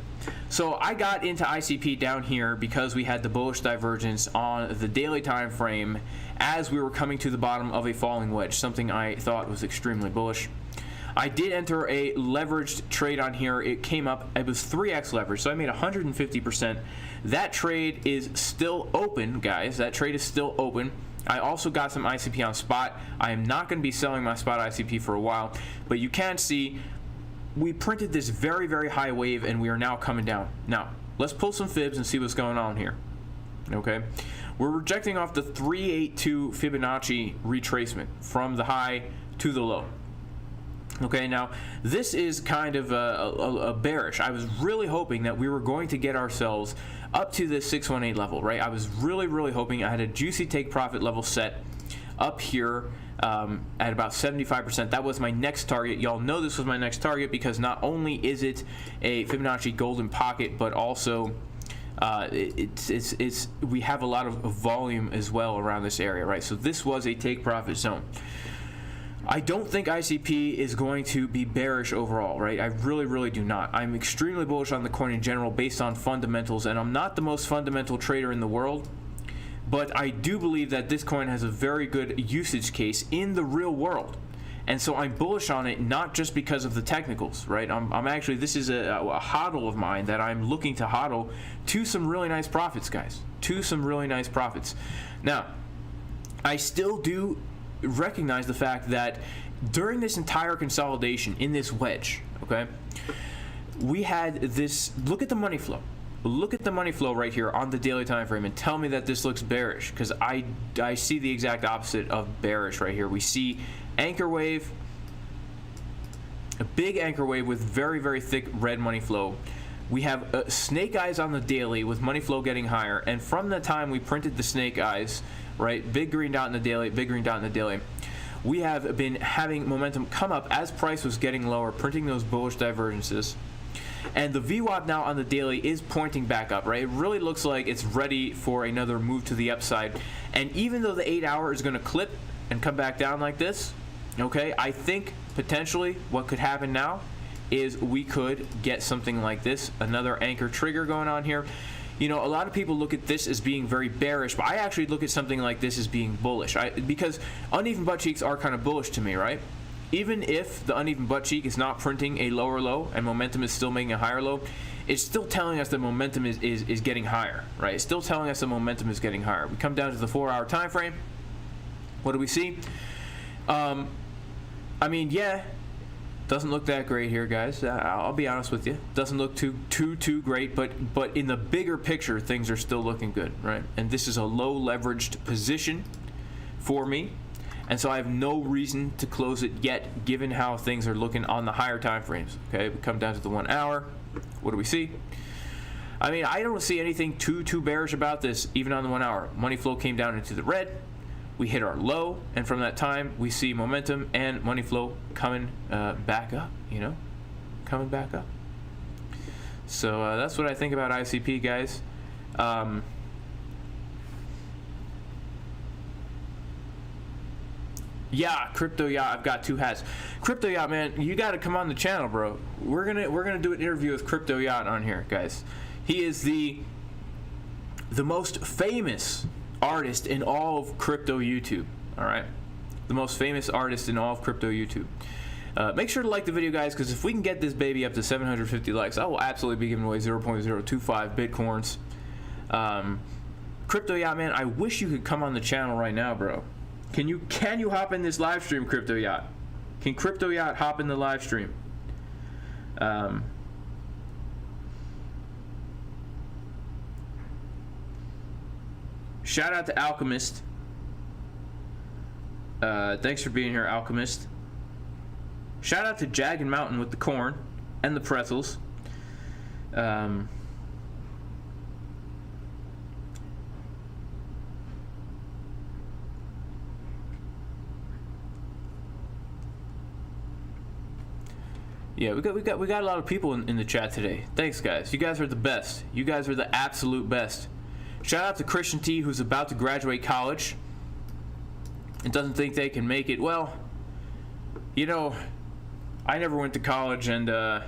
S1: So I got into ICP down here because we had the bullish divergence on the daily time frame as we were coming to the bottom of a falling wedge, something I thought was extremely bullish. I did enter a leveraged trade on here. It came up, it was 3x leverage, so I made 150%. That trade is still open, guys. That trade is still open. I also got some ICP on spot. I am not going to be selling my spot ICP for a while, but you can see we printed this very, very high wave and we are now coming down. Now, let's pull some fibs and see what's going on here. Okay, we're rejecting off the 382 Fibonacci retracement from the high to the low. Okay, now this is kind of a bearish. I was really hoping that we were going to get ourselves up to this 618 level, right? I was really hoping. I had a juicy take profit level set up here at about 75%. That was my next target. Y'all know this was my next target because not only is it a Fibonacci golden pocket, but also we have a lot of volume as well around this area, right? So this was a take profit zone. I don't think ICP is going to be bearish overall, right? I really do not. I'm extremely bullish on the coin in general based on fundamentals, and I'm not the most fundamental trader in the world, but I do believe that this coin has a very good usage case in the real world. And so I'm bullish on it, not just because of the technicals, right? I'm actually, this is a hodl of mine that I'm looking to hodl to some really nice profits, guys. To some really nice profits. Now, I still do recognize the fact that during this entire consolidation in this wedge, okay, we had this, look at the money flow. Look at the money flow right here on the daily time frame and tell me that this looks bearish, because I see the exact opposite of bearish right here. We see anchor wave, a big anchor wave with very thick red money flow. We have snake eyes on the daily with money flow getting higher, and from the time we printed the snake eyes, right, big green dot in the daily, big green dot in the daily, we have been having momentum come up as price was getting lower, printing those bullish divergences. And the VWAP now on the daily is pointing back up, right? It really looks like it's ready for another move to the upside. And even though the 8 hour is going to clip and come back down like this, okay, I think potentially what could happen now is we could get something like this, another anchor trigger going on here. You know, a lot of people look at this as being very bearish, but I actually look at something like this as being bullish. Because uneven butt cheeks are kind of bullish to me, right? Even if the uneven butt cheek is not printing a lower low and momentum is still making a higher low, it's still telling us that momentum is getting higher, right? It's still telling us the momentum is getting higher. We come down to the 4 hour time frame. What do we see? I mean, yeah, doesn't look that great here, guys. I'll be honest with you. Doesn't look too great, but in the bigger picture, things are still looking good, right? And this is a low leveraged position for me, and so I have no reason to close it yet, given how things are looking on the higher time frames. Okay, we come down to the 1 hour. What do we see? I mean, I don't see anything too bearish about this, even on the 1 hour. Money flow came down into the red. We hit our low, and from that time, we see momentum and money flow coming back up, you know, coming back up. So that's what I think about ICP, guys. Yeah, Crypto Yacht, I've got 2 hats. Crypto Yacht, man, you got to come on the channel, bro. We're gonna do an interview with Crypto Yacht on here, guys. He is the most famous artist in all of crypto YouTube. All right, the most famous artist in all of crypto YouTube. Make sure to like the video, guys, because if we can get this baby up to 750 likes, I will absolutely be giving away 0.025 bitcoins. Crypto Yacht, man, I wish you could come on the channel right now, bro. Can you hop in this live stream, Crypto Yacht? Can Crypto Yacht hop in the live stream? Shout out to Alchemist. Thanks for being here, Alchemist. Shout out to Jagged Mountain with the corn and the pretzels. Yeah, we got a lot of people in the chat today. Thanks, guys. You guys are the best. You guys are the absolute best. Shout out to Christian T, who's about to graduate college and doesn't think they can make it. Well, you know, I never went to college, and I'm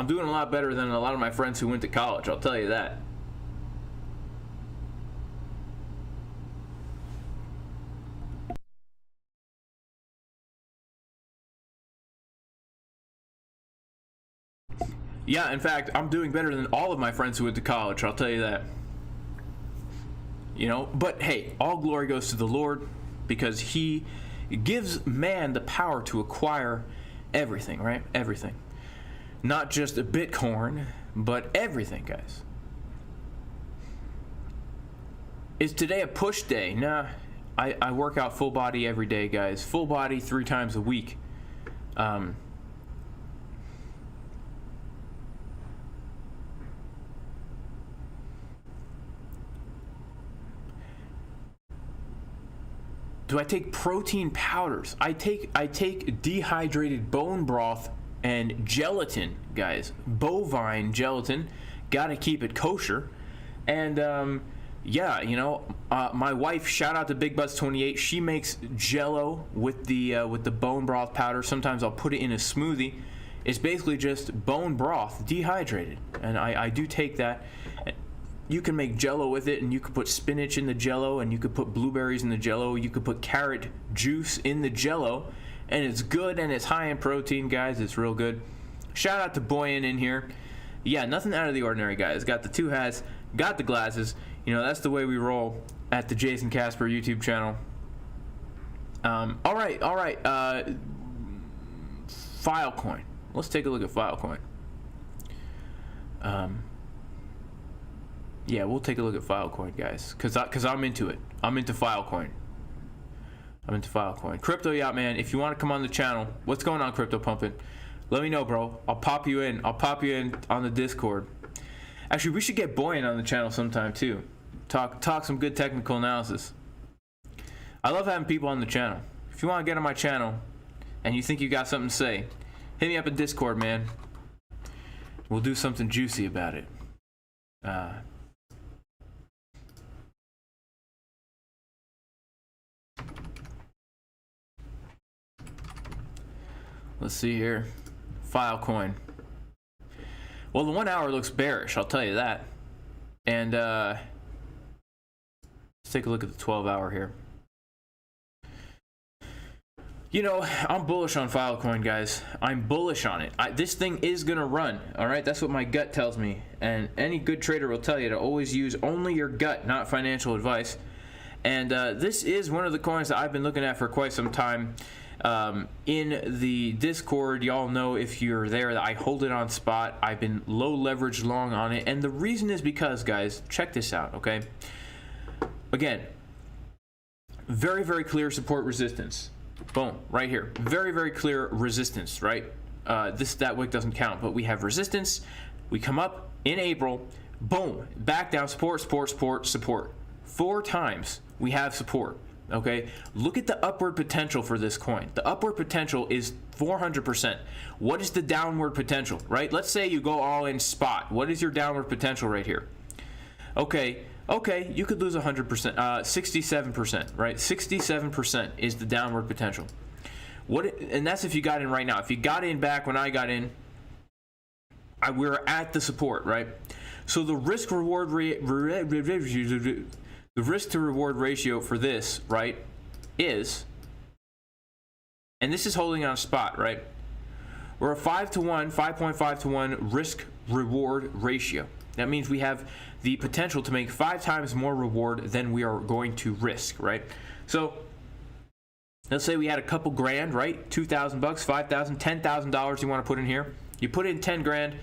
S1: doing a lot better than a lot of my friends who went to college, I'll tell you that. Yeah, in fact, I'm doing better than all of my friends who went to college, I'll tell you that. you know. But hey, all glory goes to the Lord, because he gives man the power to acquire everything, right? Everything. Not just a Bitcoin, but everything, guys. Is today a push day? Nah, I work out full body every day, guys. Full body 3 times a week. Do I take protein powders? I take dehydrated bone broth and gelatin, guys. Bovine gelatin. Gotta keep it kosher. And yeah, you know, my wife, shout out to Big Butts 28. She makes Jello with the bone broth powder. Sometimes I'll put it in a smoothie. It's basically just bone broth dehydrated, and I do take that. You can make Jello with it, and you could put spinach in the Jello, and you could put blueberries in the Jello. You could put carrot juice in the Jello, and it's good, and it's high in protein, guys. It's real good. Shout out to Boyan in here. Yeah, nothing out of the ordinary, guys. Got the 2 hats, got the glasses. You know, that's the way we roll at the Jason Casper YouTube channel. All right. Filecoin. Let's take a look at Filecoin. Yeah, we'll take a look at Filecoin, guys, because I'm into it. I'm into Filecoin. Crypto Yacht Man, if you want to come on the channel, what's going on, Crypto Pumpin'? Let me know, bro. I'll pop you in on the Discord. Actually, we should get Boyan on the channel sometime too. Talk some good technical analysis. I love having people on the channel. If you want to get on my channel and you think you got something to say, hit me up in Discord, man. We'll do something juicy about it. Let's see here. Filecoin. Well, the 1 hour looks bearish, I'll tell you that. And let's take a look at the 12 hour here. You know, I'm bullish on Filecoin, guys. I'm bullish on it. This thing is gonna run, all right? That's what my gut tells me. And any good trader will tell you to always use only your gut, not financial advice. And this is one of the coins that I've been looking at for quite some time. In the Discord, y'all know, if you're there, that I hold it on spot. I've been low leverage long on it, and the reason is because, guys, check this out, okay? Again, very, very clear support resistance. Boom, right here. Very, very clear resistance, right? That wick doesn't count, but we have resistance. We come up in April, boom, back down, support. 4 times we have support. Okay, look at the upward potential for this coin. The upward potential is 400%. What is the downward potential, right? Let's say you go all in spot. What is your downward potential right here? Okay, you could lose 100%, 67%, right? 67% is the downward potential. And that's if you got in right now. If you got in back when I got in, we were at the support, right? So the risk to reward ratio for this, right, is, and this is holding on spot, right? We're a 5.5 to 1 risk reward ratio. That means we have the potential to make 5 times more reward than we are going to risk, right? So let's say we had a couple grand, right? $2,000, $5,000, $10,000 you want to put in here. You put in 10 grand.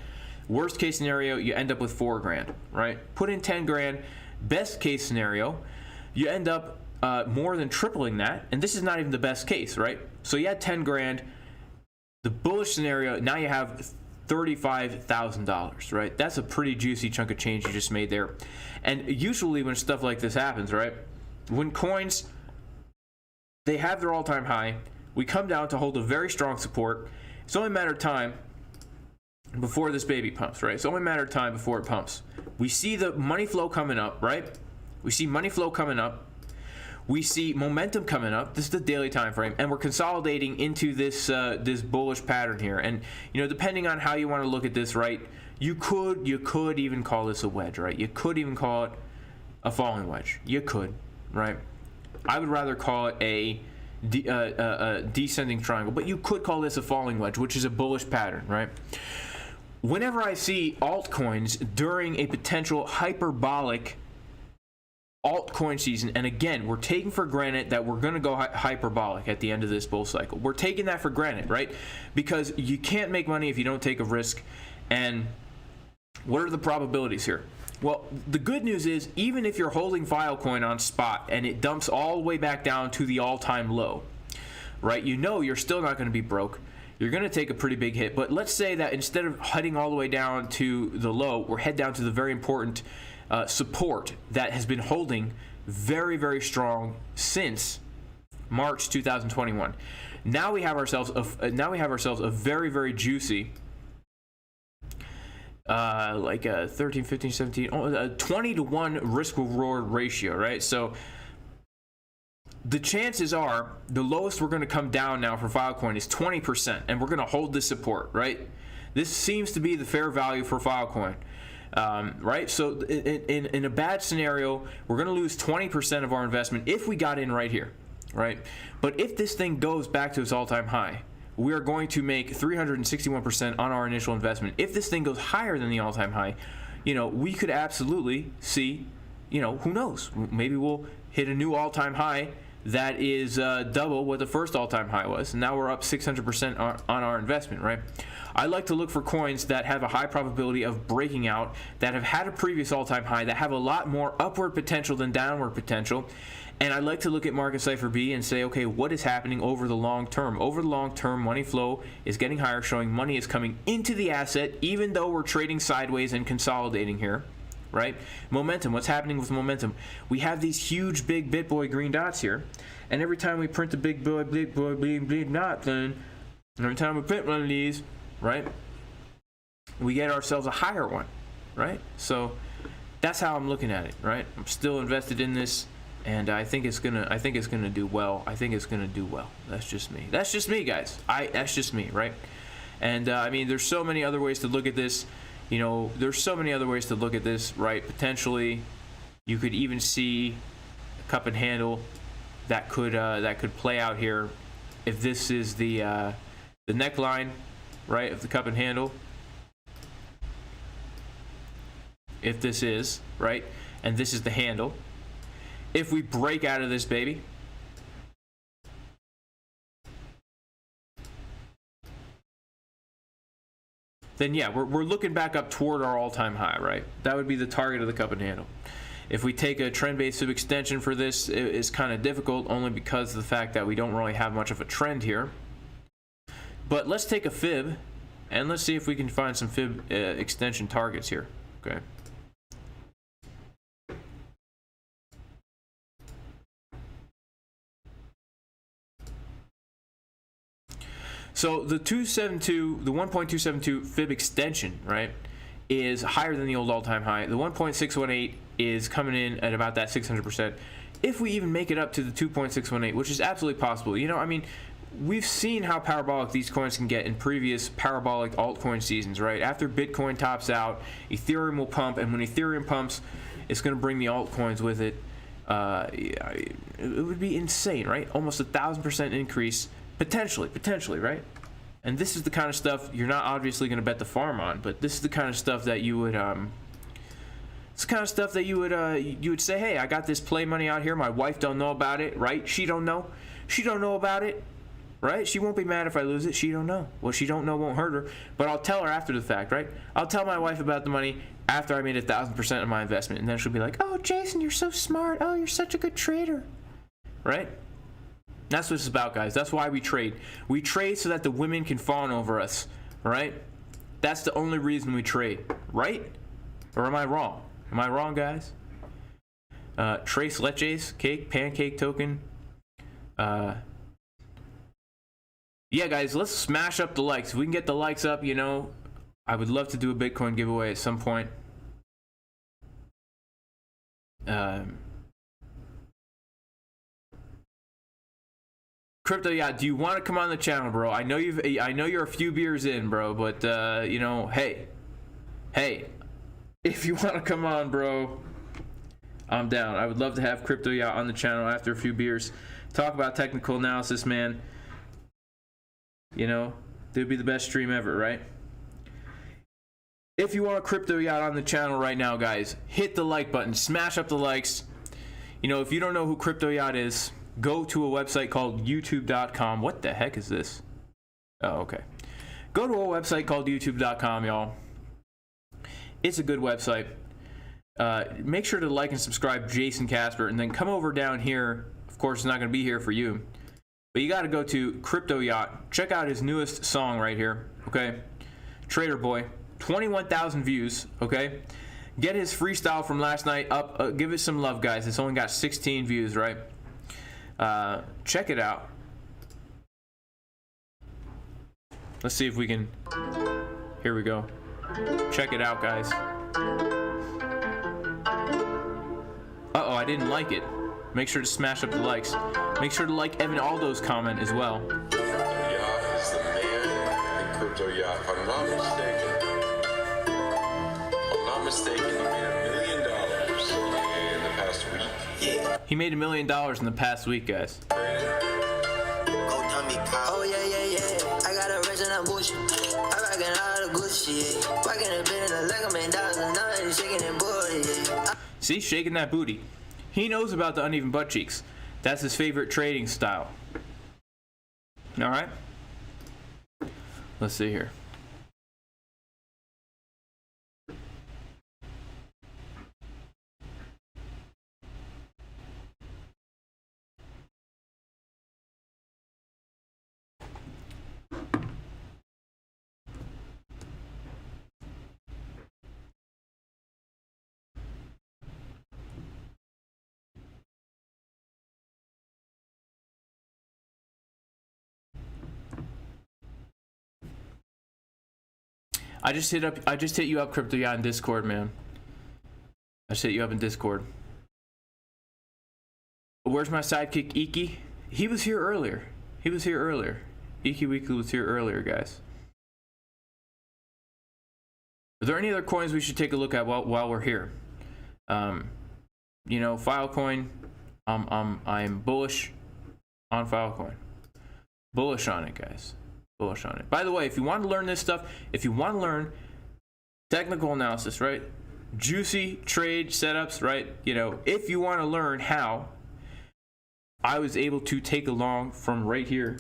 S1: Worst case scenario, you end up with 4 grand, right? Put in 10 grand. Best case scenario, you end up more than tripling that, and this is not even the best case, right? So you had 10 grand. The bullish scenario, now you have $35,000, right? That's a pretty juicy chunk of change you just made there. And usually when stuff like this happens, right, when coins, they have their all-time high, we come down to hold a very strong support. It's only a matter of time before this baby pumps, right? It's only a matter of time before it pumps. We see the money flow coming up, right? We see money flow coming up. We see momentum coming up. This is the daily time frame, and we're consolidating into this this bullish pattern here. And you know, depending on how you want to look at this, right, you could even call this a wedge, right? You could even call it a falling wedge. You could, right? I would rather call it a descending triangle, but you could call this a falling wedge, which is a bullish pattern, right? Whenever I see altcoins during a potential hyperbolic altcoin season, and again, we're taking for granted that we're going to go hyperbolic at the end of this bull cycle. We're taking that for granted, right? Because you can't make money if you don't take a risk. And what are the probabilities here? Well, the good news is, even if you're holding Filecoin on spot and it dumps all the way back down to the all-time low, right, you know you're still not going to be broke. You're going to take a pretty big hit. But let's say that instead of heading all the way down to the low, we're head down to the very important support that has been holding very, very strong since March 2021. Now we have ourselves a very, very juicy like a 13, 15, 17, a 20-to-1 risk reward ratio, right? So the chances are the lowest we're going to come down now for Filecoin is 20%, and we're going to hold this support, right? This seems to be the fair value for Filecoin, right? So in a bad scenario, we're going to lose 20% of our investment if we got in right here, right? But if this thing goes back to its all-time high, we are going to make 361% on our initial investment. If this thing goes higher than the all-time high, we could absolutely see, who knows? Maybe we'll hit a new all-time high that is double what the first all-time high was. And now we're up 600% on our investment, right? I like to look for coins that have a high probability of breaking out, that have had a previous all-time high, that have a lot more upward potential than downward potential. And I like to look at Market Cipher B and say, okay, what is happening over the long term? Over the long term, money flow is getting higher, showing money is coming into the asset, even though we're trading sideways and consolidating here, right? Momentum, what's happening with momentum? We have these huge, big BitBoy green dots here, and every time we print the big boy, big dot, then every time we print one of these, right, we get ourselves a higher one, right? So that's how I'm looking at it, right? I'm still invested in this. And I think it's gonna do well. I think it's gonna do well. That's just me. That's just me, guys. That's just me, right? And I mean, there's so many other ways to look at this. There's so many other ways to look at this, right? Potentially, you could even see a cup and handle that could play out here. If this is the neckline, right, of the cup and handle. If this is right, and this is the handle. If we break out of this baby, then yeah, we're looking back up toward our all-time high, right? That would be the target of the cup and handle. If we take a trend-based sub extension for this, it's kind of difficult only because of the fact that we don't really have much of a trend here. But let's take a fib, and let's see if we can find some fib extension targets here, okay? So the 1.272 fib extension, right, is higher than the old all-time high. The 1.618 is coming in at about that 600%. If we even make it up to the 2.618, which is absolutely possible. I mean, we've seen how parabolic these coins can get in previous parabolic altcoin seasons, right? After Bitcoin tops out, Ethereum will pump, and when Ethereum pumps, it's going to bring the altcoins with it. It would be insane, right? Almost 1,000% increase. Potentially, right? And this is the kind of stuff you're not obviously going to bet the farm on, but this is the kind of stuff that you would, you would say, hey, I got this play money out here. My wife don't know about it, right? She don't know about it, right? She won't be mad if I lose it. She don't know. What she don't know won't hurt her, but I'll tell her after the fact, right? I'll tell my wife about the money after I made 1,000% of my investment, and then she'll be like, oh, Jason, you're so smart. Oh, you're such a good trader, right? That's what it's about, guys. That's why we trade. We trade so that the women can fawn over us, right? That's the only reason we trade, right? Or am I wrong? Am I wrong, guys? Trace leches, cake, pancake token. Yeah, guys, let's smash up the likes. If we can get the likes up, I would love to do a Bitcoin giveaway at some point. Crypto Yacht, do you want to come on the channel, bro? I know you're a few beers in, bro, but hey, if you want to come on, bro, I'm down. I would love to have Crypto Yacht on the channel after a few beers. Talk about technical analysis, man. It'd be the best stream ever, right? If you want Crypto Yacht on the channel right now, guys, hit the like button, smash up the likes. You know, if you don't know who Crypto Yacht is, go to a website called youtube.com. What the heck is this? Oh, okay. Go to a website called youtube.com, y'all. It's a good website. Make sure to like and subscribe Jason Casper, and then come over down here. Of course, it's not going to be here for you, but you got to go to Crypto Yacht. Check out his newest song right here, okay? Trader Boy, 21,000 views, okay? Get his freestyle from last night up. Give it some love, guys. It's only got 16 views, right? Check it out. Let's see if we can. Here we go. Check it out, guys. Uh-oh, I didn't like it. Make sure to smash up the likes. Make sure to like Evan Aldo's comment as well.
S2: Yacht is the man in Crypto Yacht. If I'm not mistaken, he made $1 million in the past week. Yeah.
S1: He made $1 million in the past week, guys.
S3: Oh yeah. I got a rest in that bush. I reckon all the good shit. Working a bit in the leg, I'm in dollars and nothing, shaking that booty.
S1: See, shaking that booty. He knows about the uneven butt cheeks. That's his favorite trading style. All right. Let's see here. I just hit you up, Crypto Yacht, in Discord, man. I just hit you up in Discord. Where's my sidekick, Iki? He was here earlier. Iki Weekly was here earlier, guys. Are there any other coins we should take a look at while we're here? You know, Filecoin. I'm bullish on Filecoin. Bullish on it, guys. Bullish on it. By the way, if you want to learn this stuff, if you want to learn technical analysis, right? Juicy trade setups, right? You know, if you want to learn how I was able to take along from right here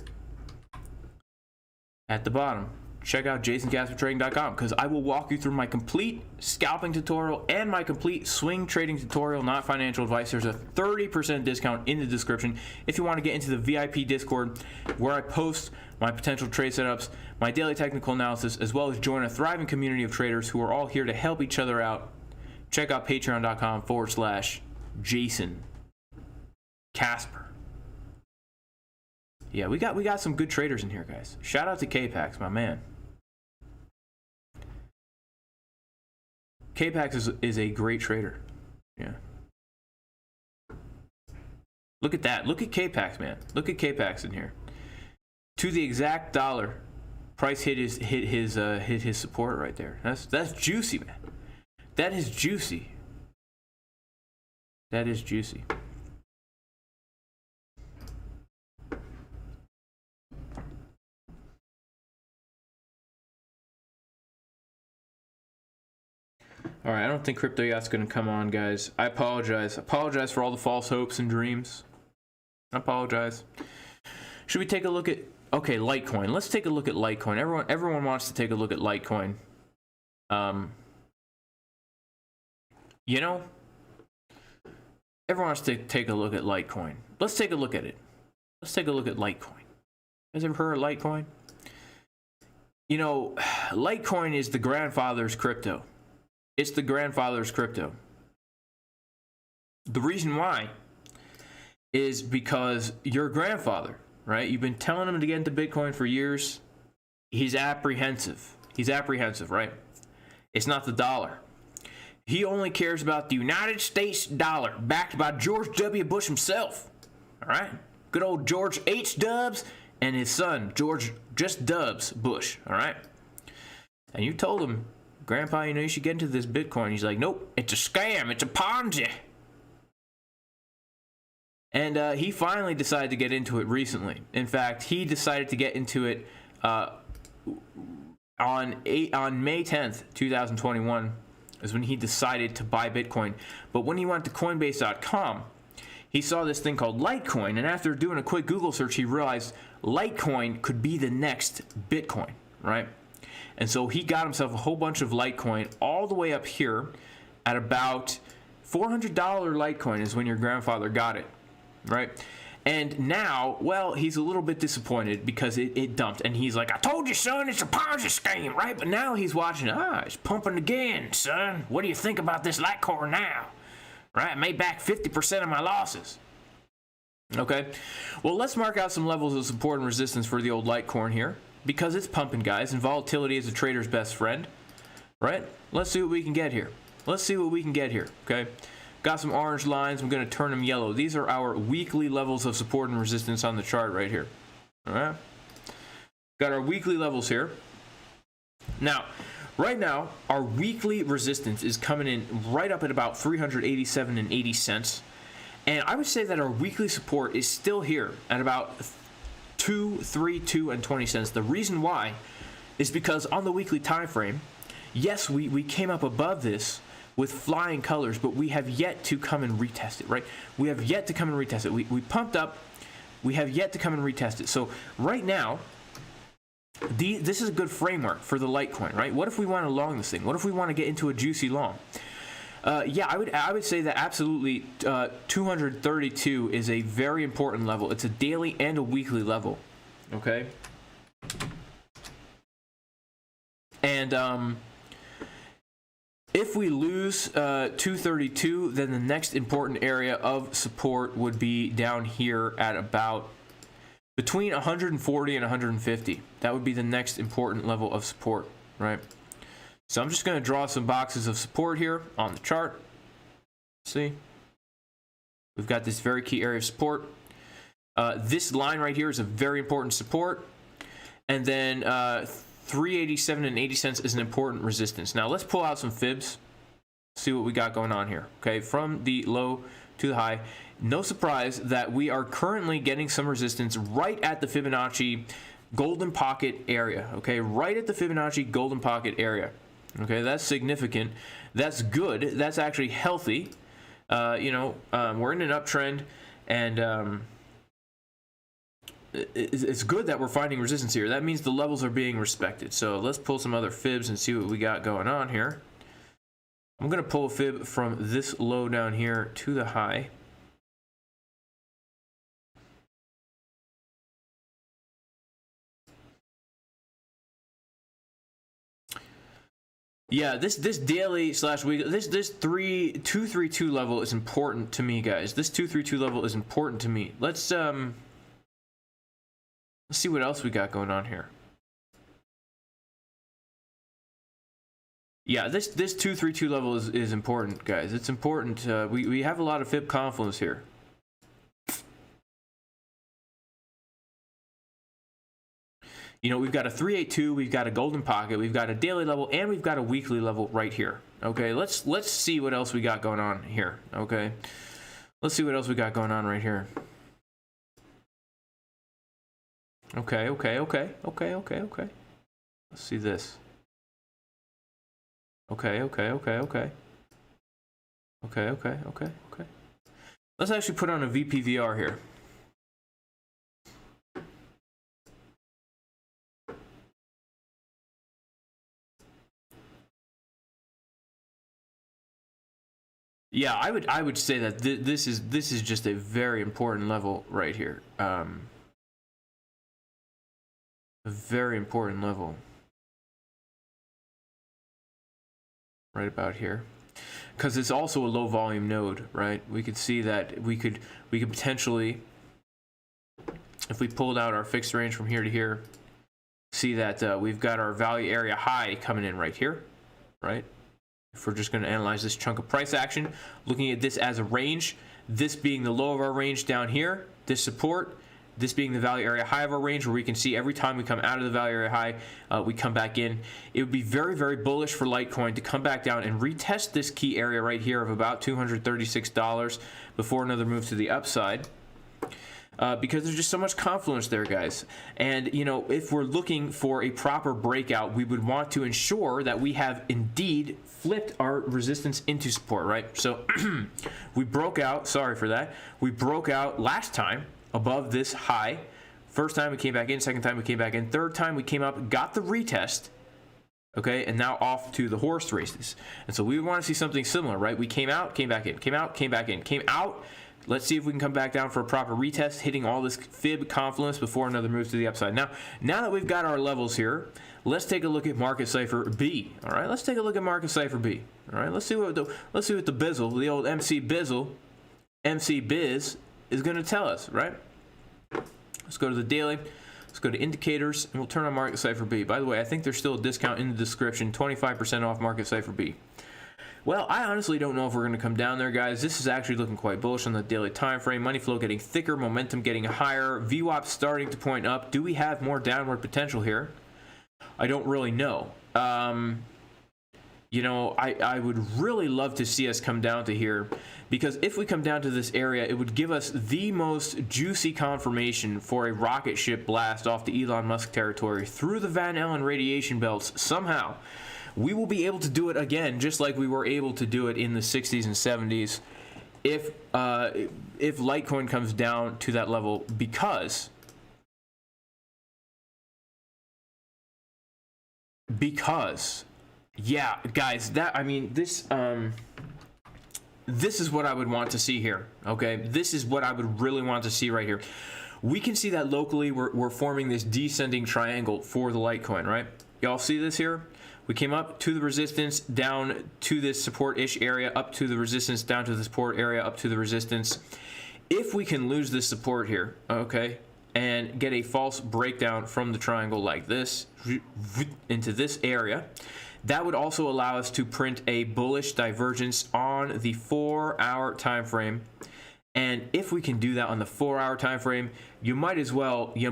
S1: at the bottom, check out jasoncaspertrading.com, because I will walk you through my complete scalping tutorial and my complete swing trading tutorial, not financial advice. There's a 30% discount in the description if you want to get into the VIP Discord, where I post my potential trade setups, my daily technical analysis, as well as join a thriving community of traders who are all here to help each other out. Check out patreon.com/Jason Casper. Yeah, we got some good traders in here, guys. Shout out to K-Pax, my man. K-Pax is a great trader. Yeah. Look at that. Look at K-Pax, man. Look at K-Pax in here. To the exact dollar, price hit his support right there. That's juicy, man. That is juicy. That is juicy. All right, I don't think Crypto Yacht's going to come on, guys. I apologize. Apologize for all the false hopes and dreams. I apologize. Should we take a look at... Okay, Litecoin. Let's take a look at Litecoin. Everyone wants to take a look at Litecoin. You know, everyone wants to take a look at Litecoin. Let's take a look at it. Let's take a look at Litecoin. Has ever heard of Litecoin? You know, Litecoin is the grandfather's crypto. It's the grandfather's crypto. The reason why is because your grandfather, right? You've been telling him to get into Bitcoin for years. He's apprehensive. He's apprehensive, right? It's not the dollar. He only cares about the United States dollar, backed by George W. Bush himself. All right? Good old George H. Dubs and his son, George just Dubs Bush. All right? And you told him, Grandpa, you know, you should get into this Bitcoin. He's like, nope, it's a scam. It's a Ponzi. And he finally decided to get into it recently. In fact, he decided to get into it on May 10th, 2021 is when he decided to buy Bitcoin. But when he went to Coinbase.com, he saw this thing called Litecoin, and after doing a quick Google search, he realized Litecoin could be the next Bitcoin, right? And so he got himself a whole bunch of Litecoin all the way up here at about $400 Litecoin is when your grandfather got it, right? And now, well, he's a little bit disappointed because it dumped. And he's like, I told you, son, it's a Ponzi scheme, right? But now he's watching, it's pumping again, son. What do you think about this Litecoin now? Right? I made back 50% of my losses. Okay? Well, let's mark out some levels of support and resistance for the old Litecoin here because it's pumping, guys, and volatility is a trader's best friend, right? Let's see what we can get here. Let's see what we can get here, okay? Got some orange lines. I'm going to turn them yellow. These are our weekly levels of support and resistance on the chart right here. All right. Got our weekly levels here. Now, right now, our weekly resistance is coming in right up at about 387.80 cents. And I would say that our weekly support is still here at about 232.20 cents. The reason why is because on the weekly time frame, yes, we came up above this with flying colors, but we have yet to come and retest it, right? We have yet to come and retest it. We pumped up. We have yet to come and retest it. So right now, this is a good framework for the Litecoin, right? What if we want to long this thing? What if we want to get into a juicy long? Yeah, I would say that absolutely 232 is a very important level. It's a daily and a weekly level, okay? And if we lose 232, then the next important area of support would be down here at about between 140 and 150. That would be the next important level of support, right? So I'm just going to draw some boxes of support here on the chart. See? We've got this very key area of support. This line right here is a very important support. And then 387.80 cents is an important resistance. Now let's pull out some fibs, see what we got going on here. Okay, from the low to the high. No surprise that we are currently getting some resistance right at the Fibonacci golden pocket area. Okay, right at the Fibonacci golden pocket area. Okay, that's significant. That's good. That's actually healthy. We're in an uptrend, and it's good that we're finding resistance here. That means the levels are being respected. So let's pull some other fibs and see what we got going on here. I'm going to pull a fib from this low down here to the high. Yeah, this daily / weekly, this 232 level is important to me, guys. This 232 level is important to me. Let's see what else we got going on here. Yeah, this 232 level is important, guys. It's important. We have a lot of fib confluence here. You know, we've got a 382, we've got a golden pocket, we've got a daily level, and we've got a weekly level right here. Okay, let's see what else we got going on here. Okay, let's see what else we got going on right here. Okay. Let's see this. Okay. Let's actually put on a VPVR here. Yeah, I would say that this is just a very important level right here. A very important level. Right about here. Because it's also a low volume node, right? We could see that we could potentially, if we pulled out our fixed range from here to here, see that we've got our value area high coming in right here, right? If we're just going to analyze this chunk of price action, looking at this as a range, this being the low of our range down here, this support, this being the value area high of our range, where we can see every time we come out of the value area high, we come back in. It would be very, very bullish for Litecoin to come back down and retest this key area right here of about $236 before another move to the upside. because there's just so much confluence there, guys. And, you know, if we're looking for a proper breakout, we would want to ensure that we have indeed flipped our resistance into support, right? So we broke out, sorry for that, we broke out last time above this high. First time we came back in, second time we came back in, third time we came up, got the retest, okay, and now off to the horse races. And so we want to see something similar, right? We came out, came back in, came out, came back in, came out. Let's see if we can come back down for a proper retest, hitting all this fib confluence before another move to the upside. Now that we've got our levels here, let's take a look at Market Cipher B. All right, let's take a look at Market Cipher B. All right, let's see what the Bizzle, the old MC Bizzle, MC Biz, is going to tell us, right? Let's go to the daily. Let's go to indicators, and we'll turn on Market Cipher B. By the way, I think there's still a discount in the description, 25% off Market Cipher B. Well, I honestly don't know if we're going to come down there, guys. This is actually looking quite bullish on the daily time frame. Money flow getting thicker, momentum getting higher, VWAP starting to point up. Do we have more downward potential here? I don't really know. You know, I would really love to see us come down to here, because if we come down to this area, it would give us the most juicy confirmation for a rocket ship blast off the Elon Musk territory through the Van Allen radiation belts somehow. We will be able to do it again, just like we were able to do it in the 60s and 70s, if Litecoin comes down to that level, because yeah, guys, that, I mean, this is what I would want to see here, okay? This is what I would really want to see right here. We can see that locally we're forming this descending triangle for the Litecoin, right? Y'all see this here? We came up to the resistance, down to this support-ish area, up to the resistance, down to the support area, up to the resistance. If we can lose this support here, okay, and get a false breakdown from the triangle like this into this area, that would also allow us to print a bullish divergence on the 4-hour time frame. And if we can do that on the 4-hour time frame, you might as well bet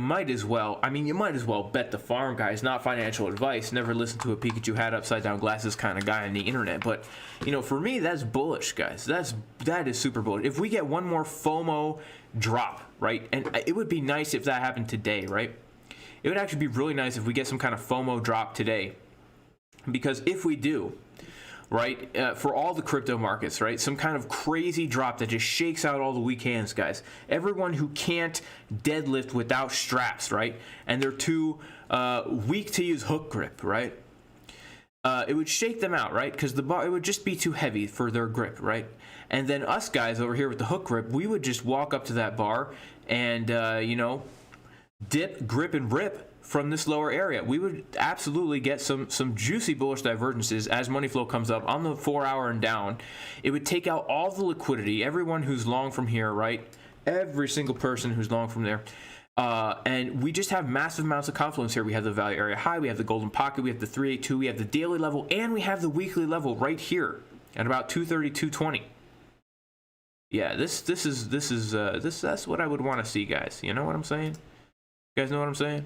S1: the farm, guys. Not financial advice. Never listen to a Pikachu hat upside down glasses kind of guy on the internet. But, you know, for me, that's bullish, guys. That is super bullish. If we get one more FOMO drop, right? And it would be nice if that happened today, right? It would actually be really nice if we get some kind of FOMO drop today. Because if we do, right, for all the crypto markets, right, some kind of crazy drop that just shakes out all the weak hands, guys. Everyone who can't deadlift without straps, right, and they're too weak to use hook grip, right, it would shake them out, right, because the bar, it would just be too heavy for their grip, right. And then us guys over here with the hook grip, we would just walk up to that bar and, you know, dip, grip, and rip from this lower area. We would absolutely get some juicy bullish divergences as money flow comes up on the 4-hour and down. It would take out all the liquidity, everyone who's long from here, right? Every single person who's long from there. And we just have massive amounts of confluence here. We have the value area high, we have the golden pocket, we have the 382, we have the daily level, and we have the weekly level right here at about 230, 220. Yeah, that's what I would want to see, guys. You know what I'm saying? You guys know what I'm saying?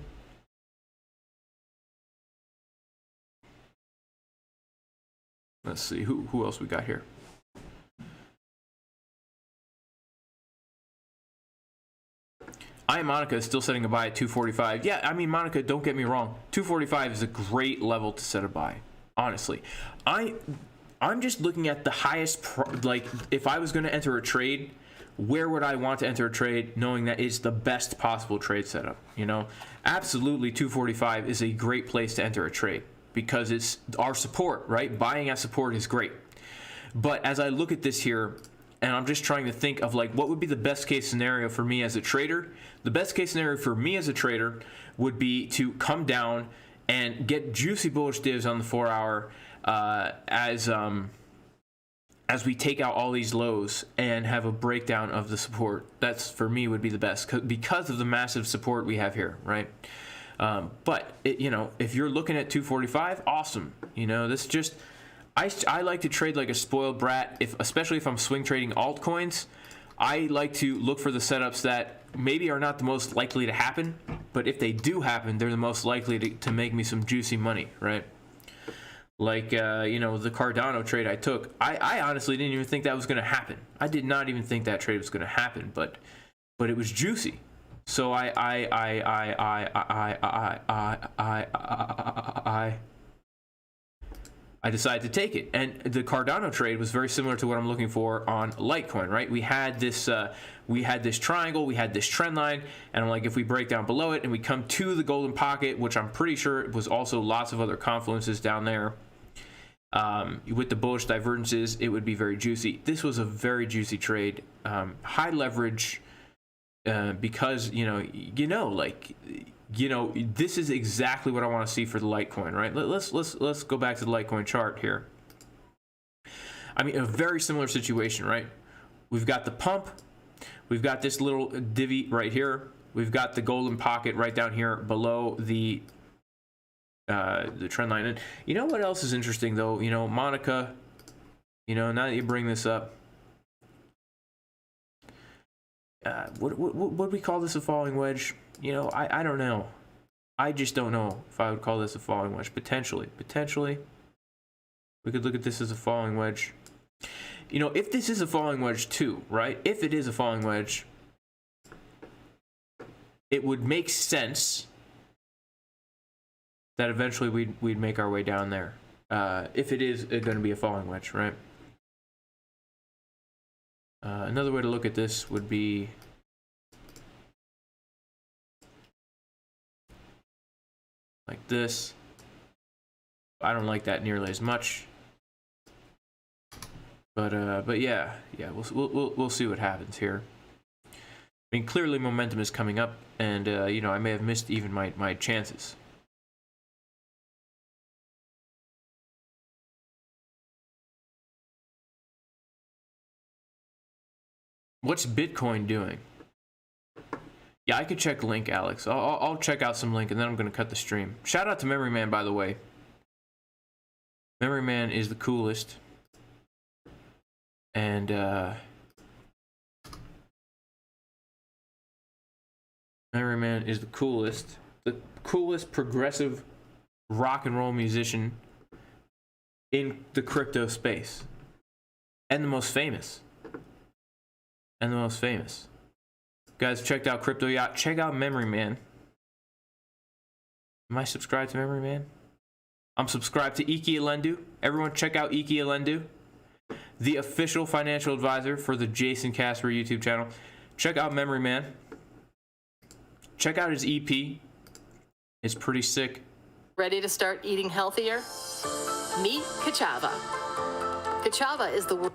S1: Let's see, who else we got here? Monica is still setting a buy at 245. Yeah, I mean, Monica, don't get me wrong. 245 is a great level to set a buy, honestly. I'm just looking at the highest, like, if I was going to enter a trade, where would I want to enter a trade knowing that it's the best possible trade setup, you know? Absolutely, 245 is a great place to enter a trade, because it's our support, right? Buying at support is great. But as I look at this here, and I'm just trying to think of like what would be the best case scenario for me as a trader, the best case scenario for me as a trader would be to come down and get juicy bullish divs on the 4-hour as we take out all these lows and have a breakdown of the support. That's, for me, would be the best because of the massive support we have here, right? But you know, if you're looking at 245, awesome. You know, this just, I like to trade like a spoiled brat. Especially if I'm swing trading altcoins, I like to look for the setups that maybe are not the most likely to happen, but if they do happen, they're the most likely to make me some juicy money, right? Like you know, the Cardano trade I took. I honestly didn't even think that was going to happen. I did not even think that trade was going to happen, but it was juicy, So I decided to take it, and the Cardano trade was very similar to what I'm looking for on Litecoin, right? We had this triangle, we had this trend line, and I'm like, if we break down below it and we come to the golden pocket, which I'm pretty sure was also lots of other confluences down there, with the bullish divergences, it would be very juicy. This was a very juicy trade, high leverage, because this is exactly what I want to see for the Litecoin, right? Let's go back to the Litecoin chart here. I mean, a very similar situation, right? We've got the pump, we've got this little divvy right here, we've got the golden pocket right down here below the trend line. And you know what else is interesting though? Monica, now that you bring this up, would we call this a falling wedge? I don't know. I just don't know if I would call this a falling wedge. Potentially, we could look at this as a falling wedge. If this is a falling wedge too, right? If it is a falling wedge, it would make sense that eventually we'd make our way down there. If it is going to be a falling wedge, right? Another way to look at this would be like this. I don't like that nearly as much, but yeah, we'll see what happens here. I mean, clearly momentum is coming up, and I may have missed even my chances. What's Bitcoin doing? Yeah, I could check link, Alex. I'll check out some link, and then I'm going to cut the stream. Shout out to Memory Man, by the way. Memory Man is the coolest. And, Memory Man is the coolest progressive rock and roll musician in the crypto space. And the most famous. Guys, checked out Crypto Yacht. Check out Memory Man. Am I subscribed to Memory Man? I'm subscribed to Iki Alendu. Everyone check out Iki Alendu, the official financial advisor for the Jason Casper YouTube channel. Check out Memory Man. Check out his EP. It's pretty sick.
S4: Ready to start eating healthier? Meet Kachava. Kachava is the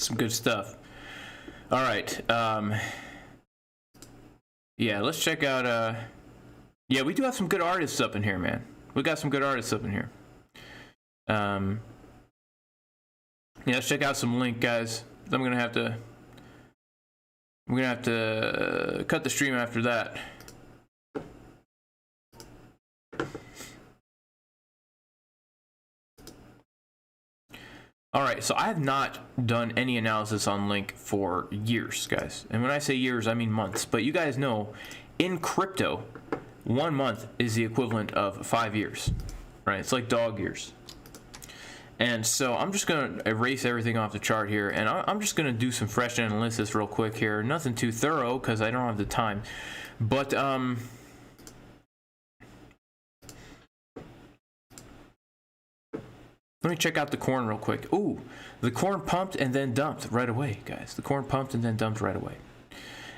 S1: some good stuff. All right. Yeah, let's check out. Yeah, we do have some good artists up in here, man. We got some good artists up in here. Yeah, let's check out some link, guys. I'm gonna have to cut the stream after that. All right, so I have not done any analysis on Link for years, guys. And when I say years, I mean months. But you guys know, in crypto, 1 month is the equivalent of 5 years, right? It's like dog years. And so I'm just going to erase everything off the chart here, and I'm just going to do some fresh analysis real quick here. Nothing too thorough because I don't have the time. But let me check out the corn real quick. Ooh, the corn pumped and then dumped right away, guys. The corn pumped and then dumped right away.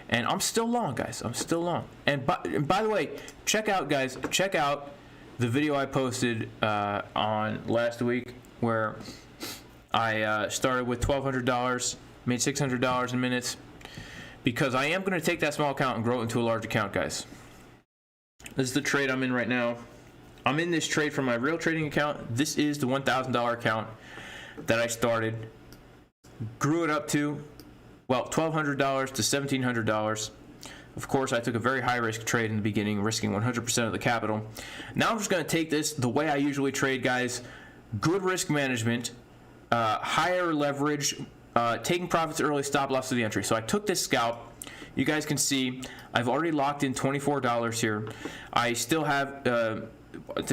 S1: And I'm still long, guys. I'm still long. And by the way, check out, guys, check out the video I posted on last week where I started with $1,200, made $600 in minutes, because I am going to take that small account and grow it into a large account, guys. This is the trade I'm in right now. I'm in this trade from my real trading account. This is the $1,000 account that I started. Grew it up to, well, $1,200 to $1,700. Of course, I took a very high-risk trade in the beginning, risking 100% of the capital. Now I'm just going to take this the way I usually trade, guys. Good risk management, higher leverage, taking profits early, stop loss to the entry. So I took this scalp. You guys can see I've already locked in $24 here. I still have, the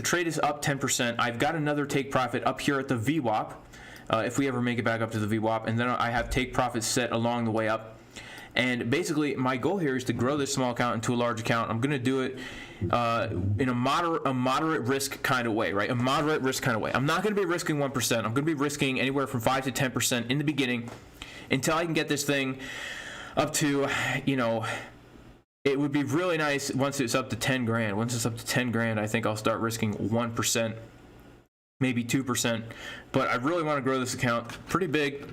S1: trade is up 10%. I've got another take profit up here at the VWAP, if we ever make it back up to the VWAP. And then I have take profits set along the way up. And basically, my goal here is to grow this small account into a large account. I'm going to do it in a moderate risk kind of way, right? A moderate risk kind of way. I'm not going to be risking 1%. I'm going to be risking anywhere from 5 to 10% in the beginning until I can get this thing up to, you know, it would be really nice once it's up to 10 grand. Once it's up to 10 grand, I think I'll start risking 1%, maybe 2%. But I really want to grow this account pretty big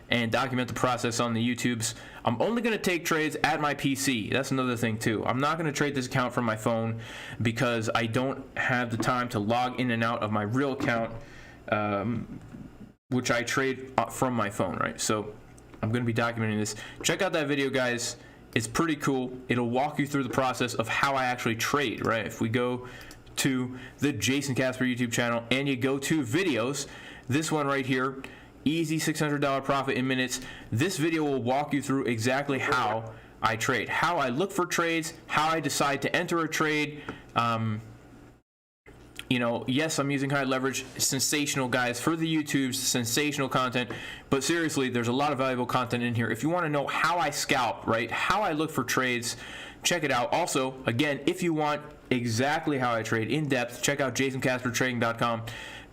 S1: and document the process on the YouTubes. I'm only going to take trades at my PC. That's another thing too. I'm not going to trade this account from my phone because I don't have the time to log in and out of my real account, which I trade from my phone, right? So I'm going to be documenting this. Check out that video, guys. It's pretty cool. It'll walk you through the process of how I actually trade, right? If we go to the Jason Casper YouTube channel and you go to videos, this one right here, easy $600 profit in minutes. This video will walk you through exactly how I trade, how I look for trades, how I decide to enter a trade. You know, yes, I'm using high leverage, sensational, guys, for the YouTubes, sensational content, but seriously, there's a lot of valuable content in here. If you want to know how I scalp, right, how I look for trades, check it out. Also, again, if you want exactly how I trade in depth, check out jasoncaspertrading.com,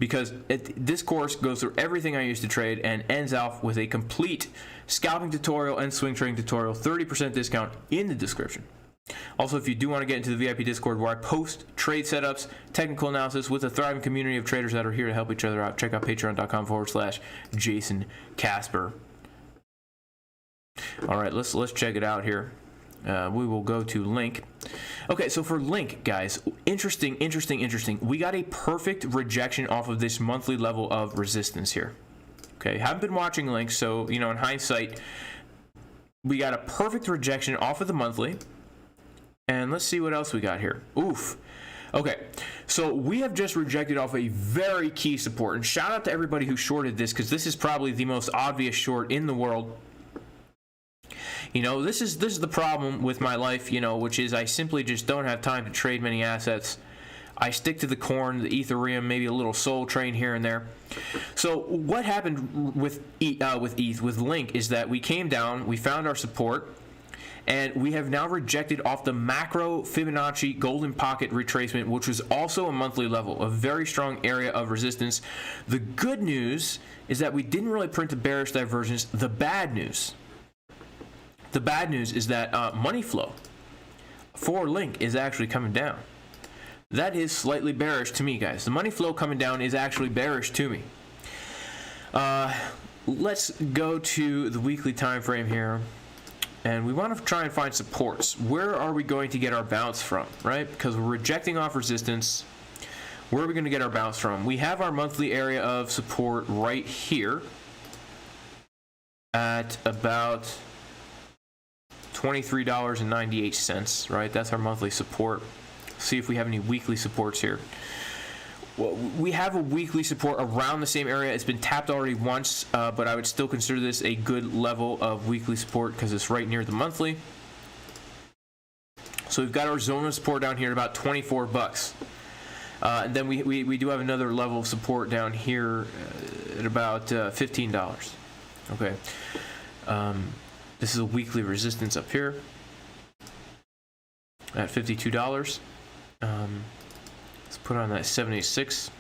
S1: because this course goes through everything I used to trade and ends off with a complete scalping tutorial and swing trading tutorial, 30% discount in the description. Also, if you do want to get into the VIP Discord where I post trade setups, technical analysis with a thriving community of traders that are here to help each other out, check out patreon.com/Jason Casper. All right, let's check it out here. We will go to Link. Okay, so for Link, guys, interesting. We got a perfect rejection off of this monthly level of resistance here. Okay, haven't been watching Link, so, you know, in hindsight, we got a perfect rejection off of the monthly. And let's see what else we got here. Oof. Okay, so we have just rejected off a very key support. And shout out to everybody who shorted this, because this is probably the most obvious short in the world. You know, this is the problem with my life, you know, which is I simply just don't have time to trade many assets. I stick to the corn, the Ethereum, maybe a little Soul Train here and there. So what happened with Link is that we came down, we found our support, and we have now rejected off the macro Fibonacci golden pocket retracement, which was also a monthly level, a very strong area of resistance. The good news is that we didn't really print a bearish divergence. The bad news is that money flow for Link is actually coming down. That is slightly bearish to me, guys. The money flow coming down is actually bearish to me. Let's go to the weekly time frame here. And we want to try and find supports. Where are we going to get our bounce from, right? Because we're rejecting off resistance. Where are we going to get our bounce from? We have our monthly area of support right here at about $23.98, right? That's our monthly support. See if we have any weekly supports here. Well, we have a weekly support around the same area. It's been tapped already once, but I would still consider this a good level of weekly support because it's right near the monthly. So we've got our zone of support down here at about 24 bucks. And then we do have another level of support down here. at about $15. Okay. This is a weekly resistance up here at $52. Let's put on that 786.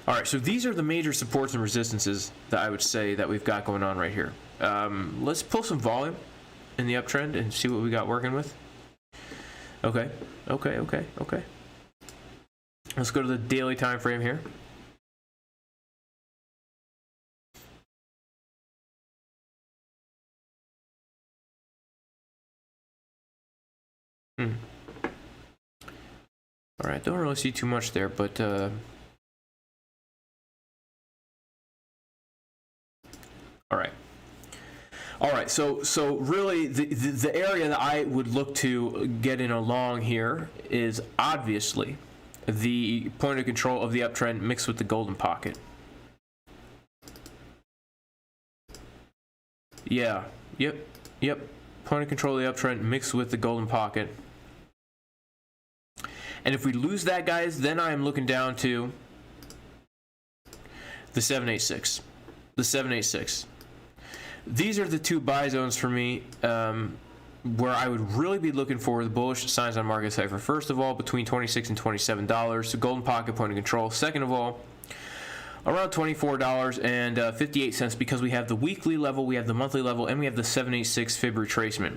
S1: All right, so these are the major supports and resistances that I would say that we've got going on right here. Let's pull some volume in the uptrend and see what we got working with. Okay. Let's go to the daily time frame here. All right, don't really see too much there, but all right. So really, the area that I would look to get in along here is obviously the point of control of the uptrend mixed with the golden pocket. Yeah. Yep. Point of control of the uptrend mixed with the golden pocket. And if we lose that, guys, then I am looking down to the 786. The 786. These are the two buy zones for me, where I would really be looking for the bullish signs on Market Cipher. First of all, between $26 and $27, the golden pocket point of control. Second of all, around $24.58, because we have the weekly level, we have the monthly level, and we have the 786 fib retracement.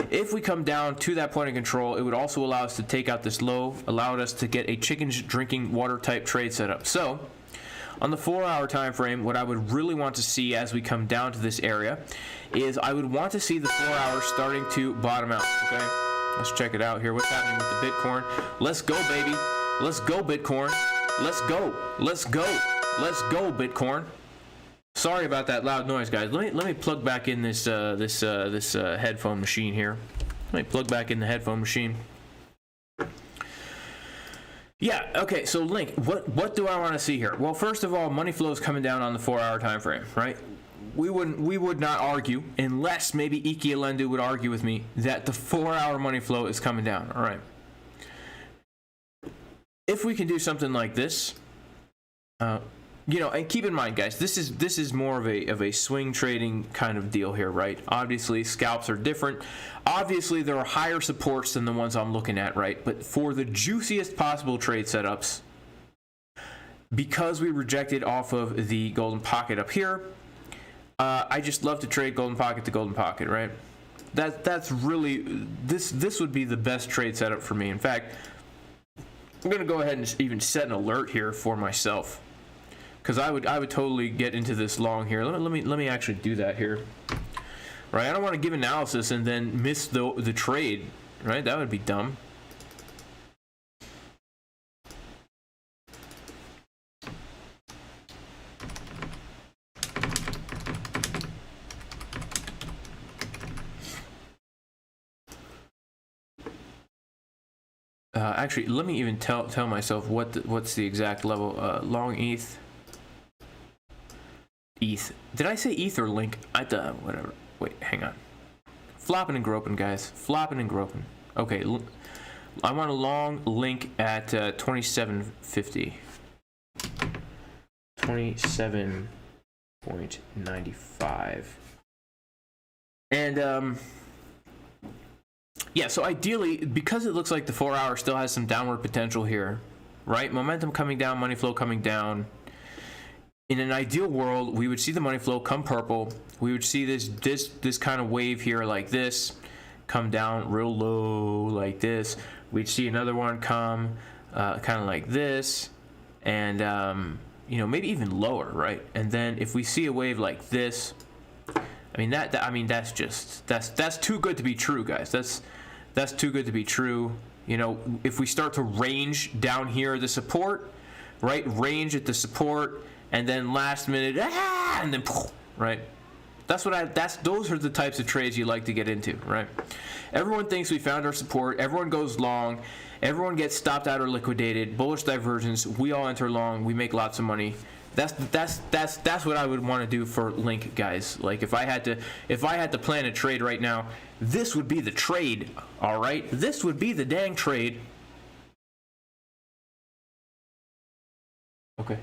S1: If we come down to that point of control, it would also allow us to take out this low, allow us to get a chickens drinking water type trade setup. So on the 4-hour time frame, what I would really want to see as we come down to this area is I would want to see the 4 hours starting to bottom out. Okay, let's check it out here. What's happening with the Bitcoin? Let's go, baby. Let's go, Bitcoin. Let's go. Let's go. Let's go, Bitcoin. Sorry about that loud noise, guys. Let me plug back in this headphone machine here. Let me plug back in the headphone machine. Yeah, okay, so Link, what do I want to see here? Well, first of all, money flow is coming down on the 4-hour time frame, right? We would not argue, unless maybe Iki Alendu would argue with me, that the 4-hour money flow is coming down. All right. If we can do something like this, and keep in mind, guys, this is more of a swing trading kind of deal here, right? Obviously, scalps are different. Obviously, there are higher supports than the ones I'm looking at, right? But for the juiciest possible trade setups, because we rejected off of the golden pocket up here, I just love to trade golden pocket to golden pocket, right? That's really this would be the best trade setup for me. In fact, I'm gonna go ahead and even set an alert here for myself, because I would totally get into this long here. Let me actually do that here, right? I don't want to give analysis and then miss the trade, right? That would be dumb. Actually, let me even tell myself what's the exact level. Long ETH. Did I say ETH or Link? Whatever. Wait, hang on. Flopping and groping, guys. Flopping and groping. Okay, I want a long Link at 27.50. 27.95. And yeah, so ideally, because it looks like the 4-hour still has some downward potential here, right? Momentum coming down, money flow coming down. In an ideal world, we would see the money flow come purple. We would see this kind of wave here like this, come down real low like this. We'd see another one come kind of like this, and maybe even lower, right? And then if we see a wave like this, that's too good to be true, guys. That's too good to be true. If we start to range down here the support, right? Range at the support, and then last minute, and then, right? Those are the types of trades you like to get into, right? Everyone thinks we found our support. Everyone goes long. Everyone gets stopped out or liquidated. Bullish divergence. We all enter long. We make lots of money. That's what I would want to do for Link, guys. Like if I had to plan a trade right now, this would be the trade. All right, this would be the dang trade. Okay.